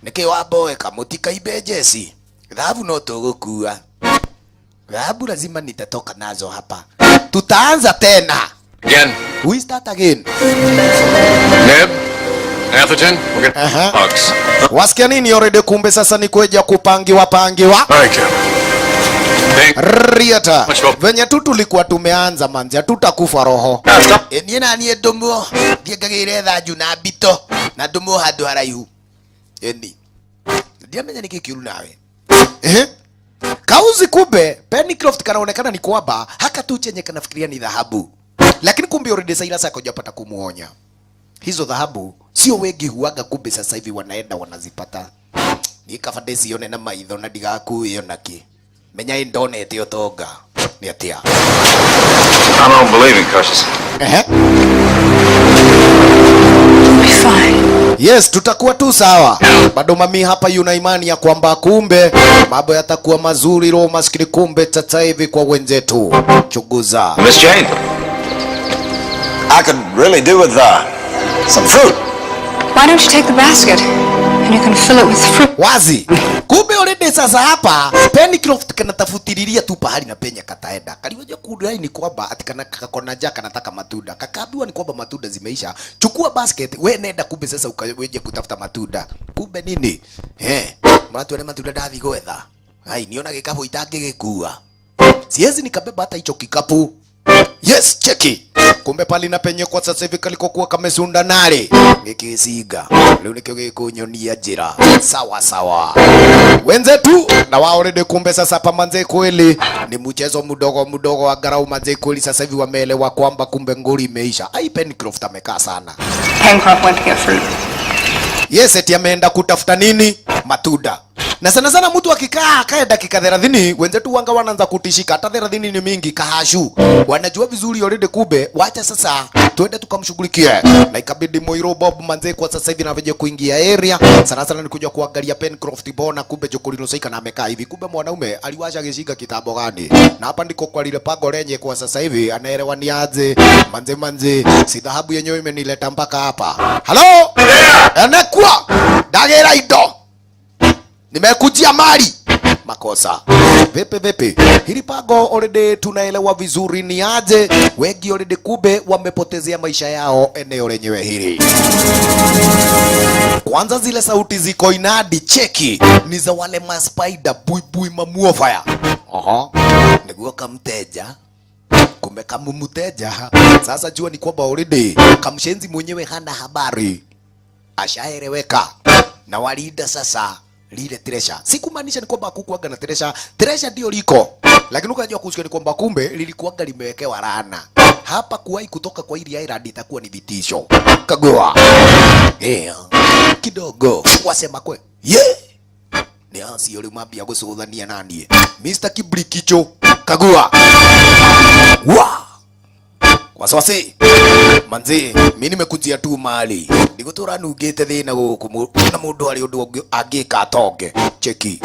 Neke waboe kamutika ibejesi. Dhahabu no tugukua. Dhahabu lazima nitatoka nazo hapa. Tutaanza tena. Again. We start again. Neb, Atherton, we're gonna bugs. Wasikia nini already kumbe sasa ni kuja kupangiwa. Alright, Riata. Venye tu tulikuwa tumeanza manzi hatutakufa roho. Niye nani ndomo diagagire thaju na bito na ndomo handu haraihu. Ndiamenya nikikiru nawe. Kauzi kumbe Penicroft kanaonekana ni kwamba haka tu chenye kanafikiria ni dhahabu. Lakini kumbe already Silas akojapata kumuonya. Hizo dhahabu sio wengi huaga kumbe sasa hivi wanaenda wanazipata. Nikafadesi yone na maitho na digaku yonaki. Menya indonete otonga. Ni atia. I don't believe in curses. Yes, tutakuwa tu sawa. Bado mami hapa yuna imani ya kwamba kumbe mambo yatakuwa mazuri roho maskini kumbe sasa hivi kwa wenzetu. Chunguza. Miss Jane. I could really do with some fruit. Why don't you take the basket and you can fill it with fruit? Wazi. Kumbe already sasa hapa Pencroft kanatafutililia tu pahali na penye kataenda. Kaliwaje kudai ni kwamba atikana kakona jaka nataka matunda. Kakaambiwa ni kwamba matunda zimeisha. Chukua basket, we nenda kumbe sasa ukaweje kutafuta matunda. Kumbe nini? Mratu wale matunda davi gwetha. Hai niona gikapu itangigikua. Siwezi nikabeba hata hicho kikapu. Yes, cheki. Kumbe pali na penye kwa sasa hivi kalikokuwa kamesunda nale. Ngikisiga. Leo nikio gikunyonia njira. Sawa sawa. Wenzetu na wao already kumbe sasa hapa manze kweli ni mchezo mdogo wa garau manze kweli sasa hivi wameelewa kwamba kumbe ngori imeisha. Ai Pencroft amekaa sana. Pencroft went to get fruit. Yes, eti ameenda kutafuta nini? Matunda. Na sana mtu akikaa kae dakika 30 wenzetu wanga wanaanza kutishika. Hata 30 ni mingi kahashu. Wanajua vizuri already kumbe wacha sasa twende tukamshughulikie. Na ikabidi Moiro Bob manze kwa sasa hivi anaveje kuingia area. Sana ni kuja kuangalia Pencroft bona kumbe Jokolino Saika na amekaa hivi. Kumbe mwanaume aliwasha gishiga kitambo gani. Na hapa ndiko kwa lile pago lenye kwa sasa hivi anaelewa ni aje. Manze si dhahabu yenyewe imenileta mpaka hapa. Hello? Anakuwa dagera ido. Nimekujia mali. Makosa. Vipi. Hili pago already tunaelewa vizuri ni aje. Wengi already kube wamepotezea maisha yao eneo lenyewe hili. Kwanza zile sauti ziko inadi cheki. Ni za wale ma spider buibui mamuofaya. Niguo kamteja. Kumbe kamumuteja. Sasa jua ni kwamba already kamshenzi mwenyewe hana habari. Ashaeleweka. Na walida sasa lile treasure. Sikumaanisha ni kwamba hakukuaga na treasure. Treasure ndio liko. Lakini ukajua kusikia ni kwamba kumbe lilikuaga limewekewa laana. Hapa kuwahi kutoka kwa ile island itakuwa ni vitisho. Kagua. Kidogo. Wasema kwe. Ni ansi yule mabia gusudhania nani? Mr. Kibrikicho. Kagua. Wasiwasi. Manzi, mimi nimekujia tu mali. Nigutura nugete thina guku na mundu ali undu agika atonge. Cheki.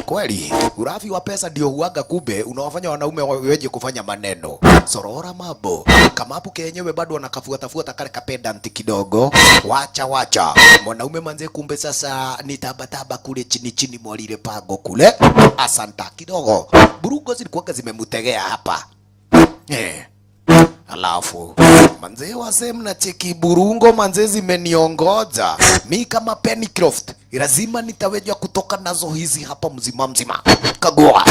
Kweli, urafi wa pesa ndio huaga kumbe unawafanya wanaume weje kufanya maneno. Sorora mambo. Kama hapo kenyewe bado wanakafuata kale kapedant kidogo. Wacha. Mwanaume manze kumbe sasa ni tabataba kule chini mwalile pago kule. Asanta kidogo. Burugo zilikuwa zimemutegea hapa. Alafu manze wasem na cheki burungo manze zimeniongoza. Mi kama Pencroft lazima nitaweja kutoka nazo hizi hapa mzima. Kagua.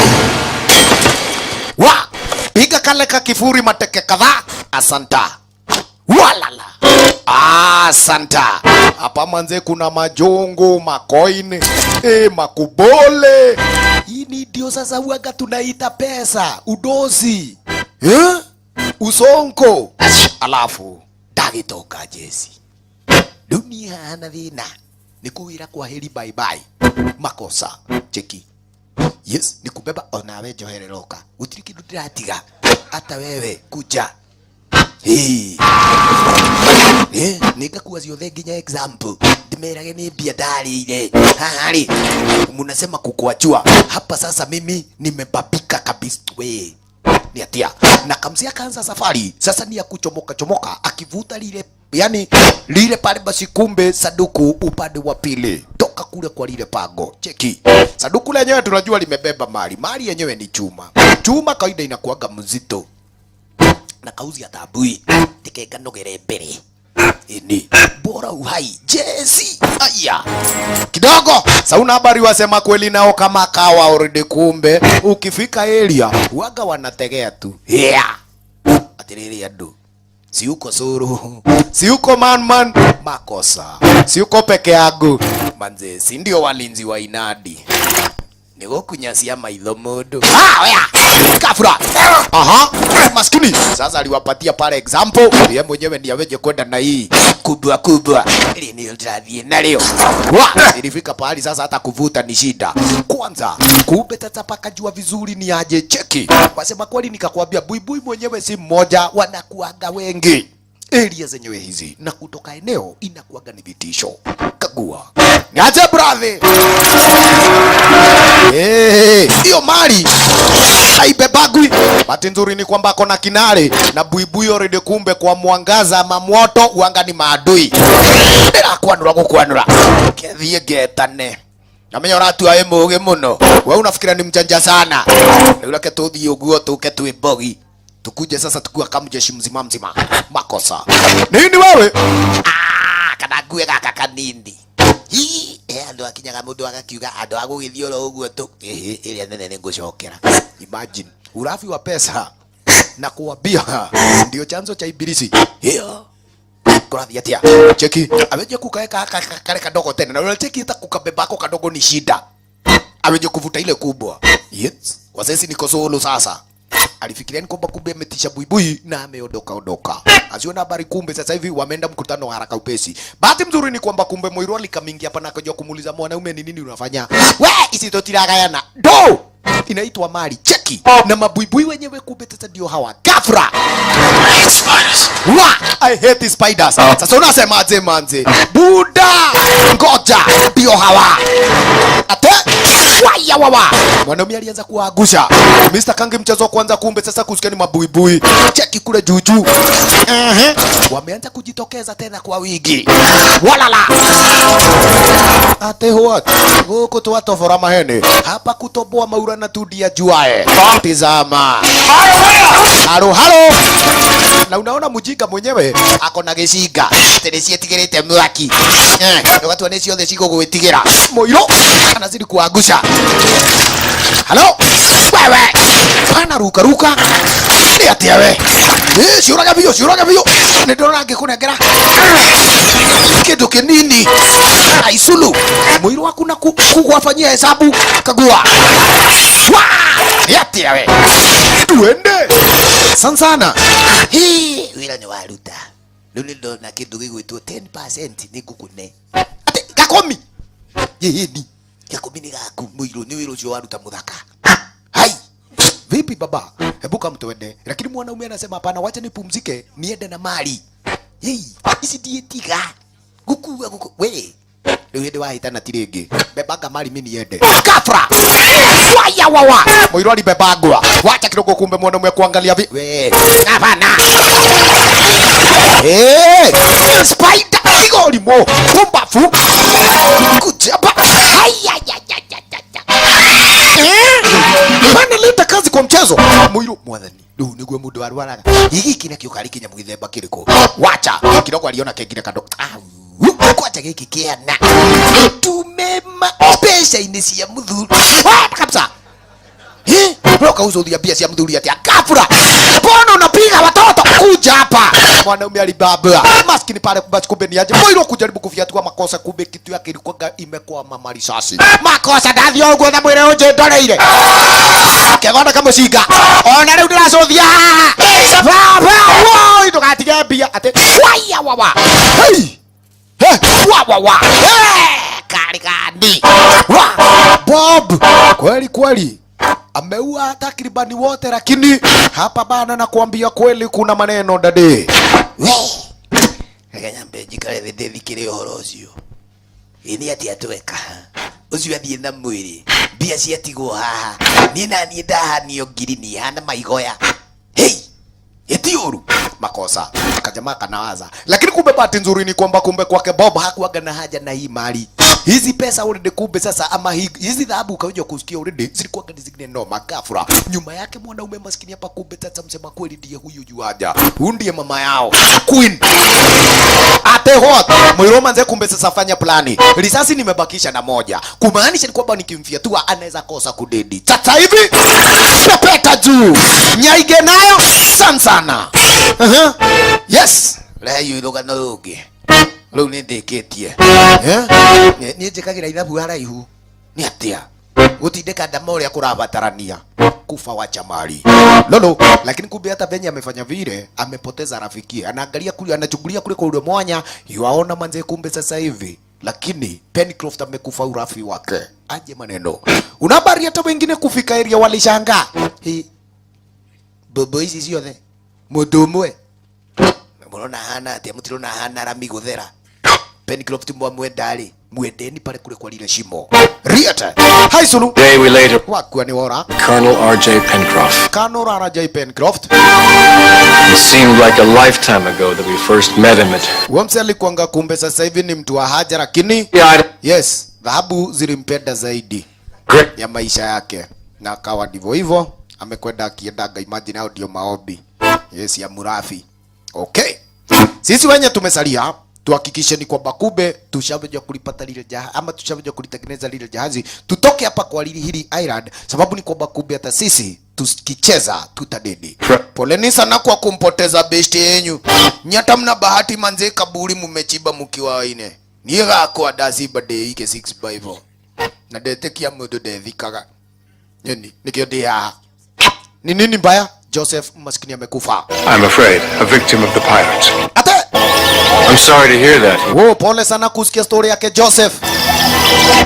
Piga kale kakifuri mateke kadhaa. Asanta. Walala. Asanta. Hapa manze kuna majongo, macoin, makubole. Hii ndio sasa huaga tunaita pesa, udozi. Usonko. Alafu dagitoka jesi. Dunia hana thina. Nikuwira kwa heri bye. Makosa. Cheki. Yes, nikubeba onawe johereroka. Utiriki ndiratiga. Hata wewe kuja. Nikakuwa ziothe nginya example. Ndimerage ni bia ndari ile. Hali. Munasema kukuachua. Hapa sasa mimi nimebabika kabisa we. Ni atia. Na kamzia kaanza safari. Sasa ni ya kuchomoka. Akivuta lile. Yani lile pale basi kumbe saduku upande wa pili. Toka kule kwa lile pago. Cheki. Saduku lenyewe tunajua limebeba mali. Mali yenyewe ni chuma. Chuma kawaida inakuaga mzito. Na kauzi ya tabui. Tikeka nogere mbere. Ini bora uhai Jesse. Aya kidogo sauna habari wasema kweli nao kama kawa already kumbe ukifika area waga wanategea tu atiriri adu si uko suru si uko man makosa si uko peke yangu manze si ndio walinzi wa inadi nigo kunyasia maitho mundu kafura maskini sasa aliwapatia pale example yeye mwenyewe ndiye aweje kwenda na hii kubwa ili ni drive na leo ilifika pale sasa hata kuvuta ni shida kwanza kumbe tatapaka jua vizuri ni aje cheki wasema kweli nikakwambia buibui mwenyewe si mmoja wanakuaga wengi area zenyewe hizi na kutoka eneo inakuaga ni vitisho kagua niaje brother hiyo mali haibebagwi Bahati nzuri ni kwamba kona kinare na buibui already, kumbe kwa mwangaza ama moto uanga ni maadui. Ndira kwanura gukwanura kethie getane namenya ratu ae muge muno. Wewe unafikira ni mjanja sana. Yule ketuthi uguo tuke tuibogi tukuje sasa tukua kama jeshi mzima mzima. Makosa nini wewe? Kana gue gaka kanindi hi ando akinyaga mundu agakiuga ando agugithiolo uguo tu ile nene ningucokera. Imagine urafi wa pesa na kuambia ndio chanzo cha ibilisi hiyo. Kurathi atia cheki ameje kukaeka kale kadogo tena na ule cheki itakukabebako kadogo ni shida. Ameje kuvuta ile kubwa. Yes, wasesi niko solo sasa. Alifikiria ni kwamba kumbe ametisha buibui na ameondoka. Asiona habari kumbe sasa hivi wameenda mkutano haraka upesi. Bahati mzuri ni kwamba kumbe Moiro alikamingi hapa na akaja kumuuliza mwanaume ni nini unafanya? We isitotiragayana. Do! Inaitwa mali cheki. Na mabuibui wenyewe kumbe sasa ndio hawa. Gafra! I hate spiders. I hate spiders. Sasa unasema aje manze? Buda! Ngoja ndio hawa. Ate waya wawa. Mwanaume alianza kuagusha. Mr. Kangi mchezo wa kwanza kumbe sasa kusikia ni mabuibui. Cheki kule juju. Wameanza kujitokeza tena kwa wingi. Walala. Ate what? Huko tu watu fora mahene. Hapa kutoboa maura na tudia juae. Tizama. Halo halo. Na unaona mujinga mwenyewe ako na giciga. Teresia tigirite mwaki. Watu wanesio the sigo gwitigira. Moiro anazidi kuagusha. Halo? Wewe. Pana ruka. Ni atia we. Siuraga bio. Ndona ngikunengera. Kitu kinini. Aisulu. Moiro wako na kuwafanyia hesabu kagua. Ni atia we. Tuende. Sansana. Hii wila ni waruta. Lulilo na kitu gigwitwo 10% ni gukune. Ate gakomi. Yeheni. Gakomi ni gaku Moiro ni wilo cio waruta muthaka. Hai. Vipi baba? Hebu kama tuende. Lakini mwanaume anasema hapana, wacha nipumzike, niende na mali. Hei, isi dietiga. Guku. We. Ndio wahita na tirenge. Bebaga mali mimi niende. Kafra. Waya wawa. Moiro alibebagwa. Wacha kidogo kumbe mwanaume kuangalia we. Hapana. Spider igoli mo. Pumbafu. Kujaba. Bana leta kazi kwa mchezo. Moiro mwathani. Ndio nigwe mundu warwaraga. Hiki kina kiukari kinya mugithemba kiriko. Wacha kidogo aliona kengine kando. Kwacha giki kiana. Tumema pesa inisia mudhuru. Kabisa. Roka uzodia pia sia mdhuri ati akafura. Mbona unapiga watoto? Kuja hapa. Mwanaume alibaba. Maskini pale kubaki kumbe ni aje. Moiro kujaribu kufiatua makosa kumbe kitu yake ilikuwa imekuwa mama risasi. Makosa ndathi oguo na mwire uje ndoreire. Kegona kama shika. Ona leo ndiracothia. Baba, woi tukatige bia ate. Waya wawa. Hey. Wawa. Karigani. Bob. Kweli. Ameua takribani wote lakini hapa bana na kuambia kweli kuna maneno dade. Akanyambe jikale thidi kile horocio. Ini ati atweka. Ucio athie na mwiri. Bia ciatigwo haha. Ni nani ndahanio ngirini hana maigoya. Hey! Etiuru makosa kajamaa kanawaza, lakini kumbe bahati nzuri ni kwamba kumbe kwake Bob hakuaga na haja na hii mali. Hizi pesa already kumbe sasa ama hizi dhahabu kaja kusikia already zilikuwa zingine no magafura. Nyuma yake mwanaume maskini hapa kumbe sasa msema kweli ndiye huyu juaja. Huyu ndiye mama yao. Queen. Ate hot. Moiro manze kumbe sasa fanya plani. Risasi nimebakisha na moja. Kumaanisha ni kwamba nikimfiatua anaweza kosa kudedi. Sasa hivi pepeta juu. Nyaige nayo sana. Yes. Leo iloga no uge. Leo ni ndeketie. Ni njikagira ithabu haraihu. Ni atia. Gutindeka ndamo ya kurabatarania. Kufa wacha mali. Lolo, lakini kumbe hata Benya amefanya vile, amepoteza rafiki. Anaangalia kule, anachungulia kule kwa ule mwanya, yuaona manze kumbe sasa hivi. Lakini Pencroft amekufa urafi wake. Aje maneno. Una habari hata wengine kufika area walishangaa. Bobo hizi sio the. Mudomwe. Mbona hana ati mutirona hana rami guthera. Pencroft mwamwe ndari. Mwendeni pale kule kwa lile shimo. Riata. Hai Sulu. Day we later. Wakua ni wora. Colonel R.J. Pencroft. Colonel R.J. Pencroft. It seemed like a lifetime ago that we first met him at... Wamse alikuanga kumbe sasa hivi ni mtu wa haja lakini yes, dhahabu zilimpenda zaidi ya maisha yake. Na akawa ndivyo hivyo, amekwenda akiendaga, imagine hao ndio maombi. Yes, ya Murafi. Okay. Sisi wenye tumesalia tuhakikishe ni kwamba kumbe tushaweja kulipata lile jahazi ama tushaweja kulitengeneza lile jahazi, tutoke hapa kwa hili island, sababu ni kwamba kumbe hata sisi tukicheza tutadedi. Poleni sana kwa kumpoteza besti yenyu. Nyata mna bahati manze, kaburi mumechiba mkiwa waine. Niga kwa dazi bade ike 6x4. Na detekia mudo de vikaga. Nini? Nikiodia. Ni nini mbaya? Joseph maskini amekufa. I'm afraid, a victim of the pirates. Ate! I'm sorry to hear that. Wo, pole sana kusikia story yake Joseph.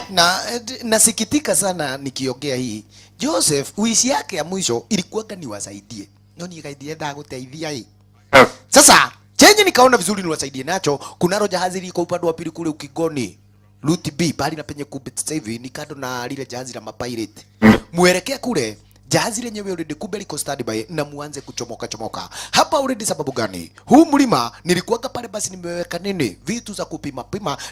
Na nasikitika sana nikiongea hii. Joseph uishi yake ya mwisho ilikuwa ni wasaidie. Noni ikaidie dago teithia hii. Sasa, chenye nikaona vizuri niwasaidie nacho, kuna jahazi liko upande wa pili kule ukigoni. Loot B, bali na penye kubet sasa hivi ni kando na lile jahazi la mapirate. Muelekea kule. Jahazi lenyewe already kumbe liko standby na muanze kuchomoka. Hapa already sababu gani? Huu mlima nilikuwaga pale basi nimeweka nini? Vitu za kupima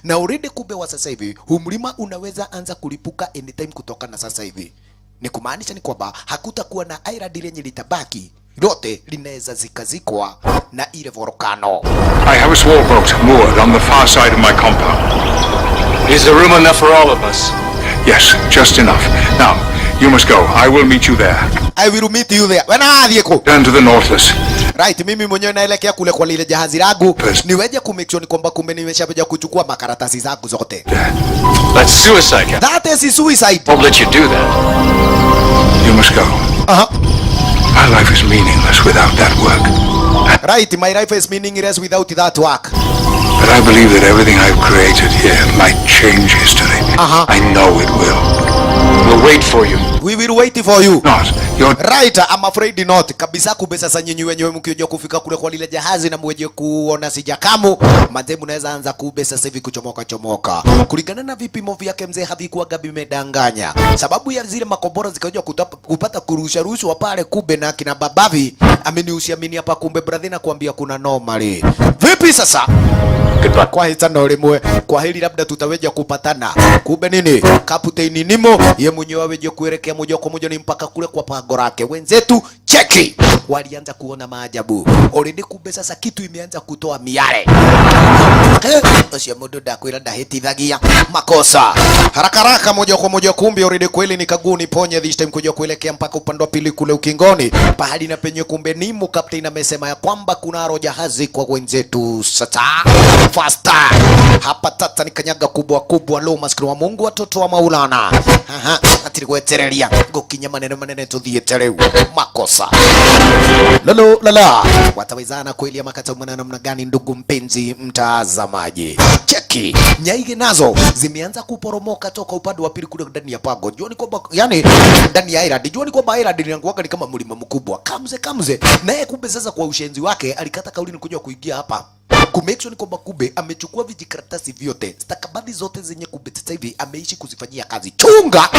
na already kumbe wa sasa hivi huu mlima unaweza anza kulipuka anytime kutoka na sasa hivi. Ni kumaanisha ni kwamba hakutakuwa na island lenye litabaki. Lote linaweza zikazikwa na ile volcano. I have a small boat moored on the far side of my compound. Is there room enough for all of us? Yes, just enough. Now, you must go. I will meet you there. I will meet you there. Wana adieko. Turn to the Nautilus. Right, mimi mwenyewe naelekea kule kwa lile jahazi langu. Niweje kumake sure ni kwamba kumbe nimeshakuja kuchukua makaratasi zangu zote. That's suicide. That is suicide. Won't let you do that. You must go. Our life is meaningless without that work. Right, my life is meaningless without that work. But I believe that everything I've created here might change history. I know it will. We'll wait for you. We will wait for you. Not. You're... Right, I'm afraid not. Kabisa kumbe sasa nyinyi wenyewe mkioje kufika kule kwa lile jahazi na mweje kuona sijakamu. Manze mnaweza anza kumbe sasa hivi kuchomoka. Kulingana na vipimo vyake mzee havikuwa gabi medanganya. Sababu ya zile makombora zikaja kupata kurusha pale kumbe na kina babavi. Ameniusiamini hapa kumbe brother na kuambia kuna normally. Vipi sasa? Goodbye. Kwa hitano limwe, kwa hili labda tutaweja kupatana. Kumbe nini? Kapteni Nemo ye mwenyewe aweje kuelekea moja kwa moja ni mpaka kule kwa pago lake. Wenzetu cheki walianza kuona maajabu. Already kumbe sasa kitu imeanza kutoa miale. Osha modo da kwenda daheti dhagia makosa. Haraka moja kwa moja kumbe already kweli ni kaguni ponye this time kuja kuelekea mpaka upande wa pili kule ukingoni. Pahali na penye kumbe Nemo captain amesema ya kwamba kuna jahazi kwa wenzetu sasa. Faster. Hapa tata ni kanyaga kubwa lo maskini wa Mungu watoto wa Maulana. Atiri kweterelia gokinya manene tuthietereu makosa. Lala watawezana kweli ama kata namna gani ndugu mpenzi mtazamaji. Cheki nyaige nazo zimeanza kuporomoka toka upande wa pili kule ndani ya pago. Juani kwamba yani ndani ya island. Juani kwamba island inakuwa ni kama mlima mkubwa. Kamze naye kumbe sasa kwa ushenzi wake alikata kauli ni kuja kuingia hapa. Kumake sure ni kwamba kumbe amechukua vijikaratasi vyote. Stakabadhi zote zenye kumbe sasa hivi ameishi kuzifanyia kazi. Chunga!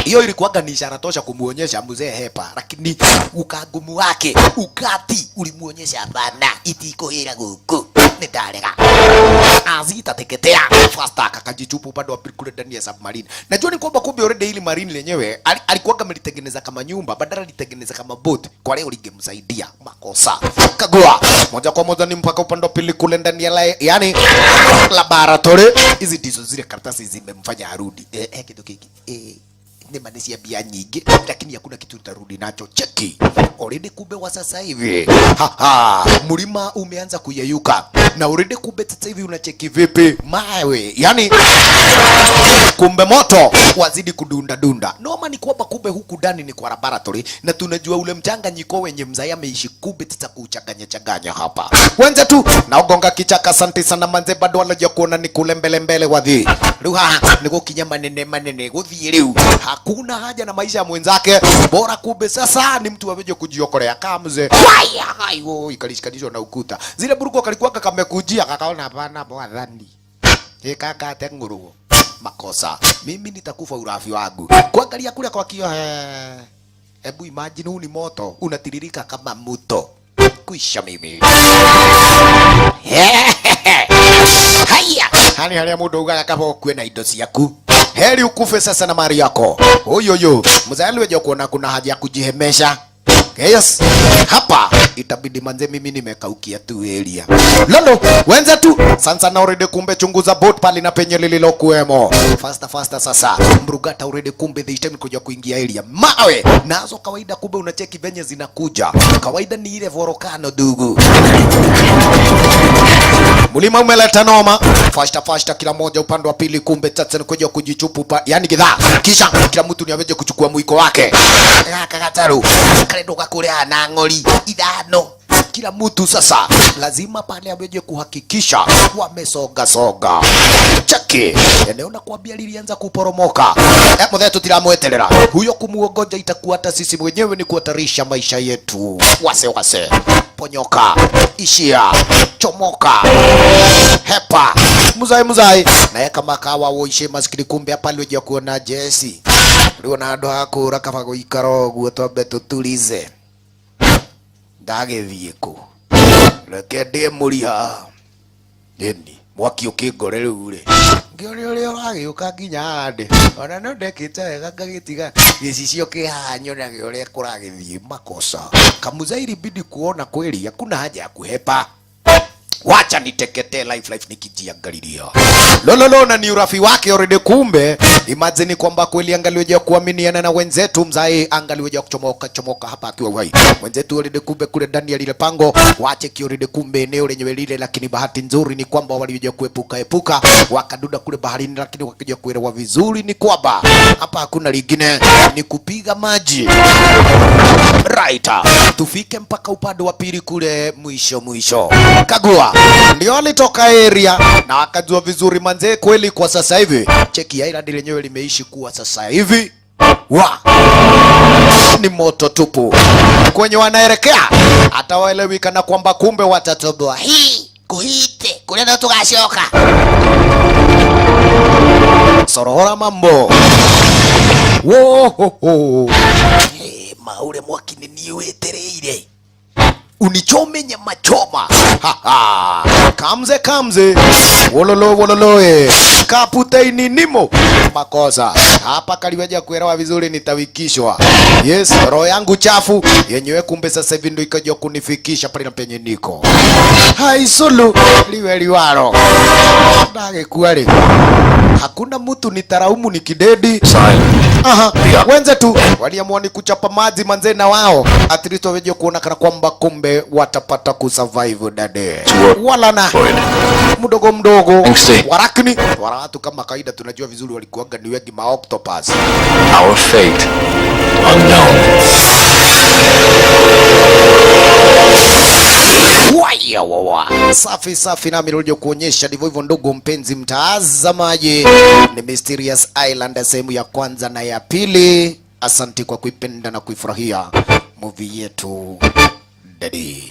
Hiyo ilikuwa ni ishara tosha kumuonyesha mzee hepa, lakini ukagumu wake ukati ulimuonyesha bana itiko hira gugu nitarega azita teketea fasta akajichupa upande wa kule ndani ya submarine. Najua ni kwamba kumbe already ile marine lenyewe alikuwa amelitengeneza kama nyumba badala litengeneza kama boat, kwa leo lingemsaidia makosa. Kagua moja kwa moja ni mpaka upande wa pili kule ndani ya yani laboratory. Hizi ndizo zile karatasi zimemfanya arudi kitu kiki ni manesi bia nyingi lakini hakuna kitu utarudi nacho. Cheki already kumbe wa sasa hivi mlima umeanza kuyeyuka na already kumbe sasa hivi unacheki vipi mawe yani kumbe moto wazidi kudunda. Noma ni kwamba kumbe huku ndani ni kwa laboratory na tunajua ule mchanganyiko wenye mzee ameishi kumbe sasa kuchanganya hapa. Wenza tu na ugonga kichaka. Asante sana manze, bado walaja kuona ni kule mbele wadhi. Ruha niko kinyama manene guthie riu hakuna haja na maisha ya mwenzake, bora kumbe sasa ni mtu aweje kujiokolea. Kamze waya hayo ikalishikanisho na ukuta, zile buruko kalikuwa kamekujia, kakaona hapana bwadhani kaka tenguru makosa, mimi nitakufa urafi wangu. Kuangalia kule kwa kio, hebu imagine huu ni moto unatiririka kama mto, kuisha mimi. Haya hani hali ya mudo ugaga kama ukue na indo ciaku, heri ukufe sasa na mali yako. Oyoyo mzali weje kuona kuna haja ya kujihemesha. Yes, hapa itabidi manze mimi nimekaukia tu area. Lolo, wenza tu. Sasa na already kumbe chunguza boat pale na penye lililokuemo. Faster sasa. Mrugata already kumbe the time kuja kuingia area. Mawe, nazo kawaida kumbe unacheki venye zinakuja. Kawaida ni ile volcano dugu. Mulima umeleta noma. Faster kila moja upande wa pili kumbe tata kuja kujichupu yani gidhaa. Kisha kila mtu ni aweje kuchukua mwiko wake. Kakataru. Kaledo kule ana ngoli idano. Kila mtu sasa lazima pale aweje kuhakikisha wamesoga. Chaki eneo na kuambia lilianza kuporomoka. Mudhetu tiramweterera huyo kumuogoja itakuwa hata sisi mwenyewe ni kuhatarisha maisha yetu. Wase ponyoka, ishia, chomoka, hepa muzai naye kama kawa woishe maskini kumbe hapa aliweje kuona Jesse uliona ando hakura kama goikaro guotwambe tutulize ndagethie ku reke ndi muriha nini mwaki ukingore riu ri ngiorio wagiuka nginya ande ona no ndekite wega ngagitiga gicicio kihanyo na gioria kuragithie makosa kamuzairi bidi kuona kweli hakuna haja ya kuhepa. Wacha niteketee life nikijiangalilia. Lolo na ni urafi wake already kumbe. Imagine kwamba kweli angaliweja kuaminiana na wenzetu mzai angaliweja kuchomoka hapa akiwa wai. Wenzetu already kumbe kule ndani ya lile pango. Wache ki already kumbe eneo lenyewe lile, lakini bahati nzuri ni kwamba waliweja kuepuka wakaduda kule baharini, lakini wakija kuelewa vizuri ni kwamba hapa hakuna lingine ni kupiga maji. Right. Tufike mpaka upande wa pili kule mwisho. Kagua ndio alitoka area na wakajua vizuri manze kweli kwa sasa hivi cheki ya island lenyewe limeishi kuwa sasa hivi ni moto tupu. Kwenye wanaelekea atawaelewika na kwamba kumbe watatoboa hii kuhite kule ndo tugashoka sorohora mambo wohoho maure mwakini niwetereire unichome nyama choma. Kamze wololo kaputaini nimo makosa hapa kaliweja kuelewa vizuri nitawikishwa. Yes, roho yangu chafu yenyewe kumbe sasa hivi ndio ikaja kunifikisha pale na penye niko. Hai sulu liwaro ndage kuali hakuna mtu nitaraumu nikidedi. Wenze tu waliamua ni kuchapa maji manze na wao at least waweje kuona kana kwamba kumbe watapata kusurvive dade. Wala na mdogo warakini wala watu kama kaida tunajua vizuri walikuanga ni wengi ma octopus. Our fate unknown. Safi na mirudi kuonyesha ndivyo hivyo ndugu mpenzi mtazamaji. Ni Mysterious Island sehemu ya kwanza na ya pili. Asante kwa kuipenda na kuifurahia movie yetu Daddy.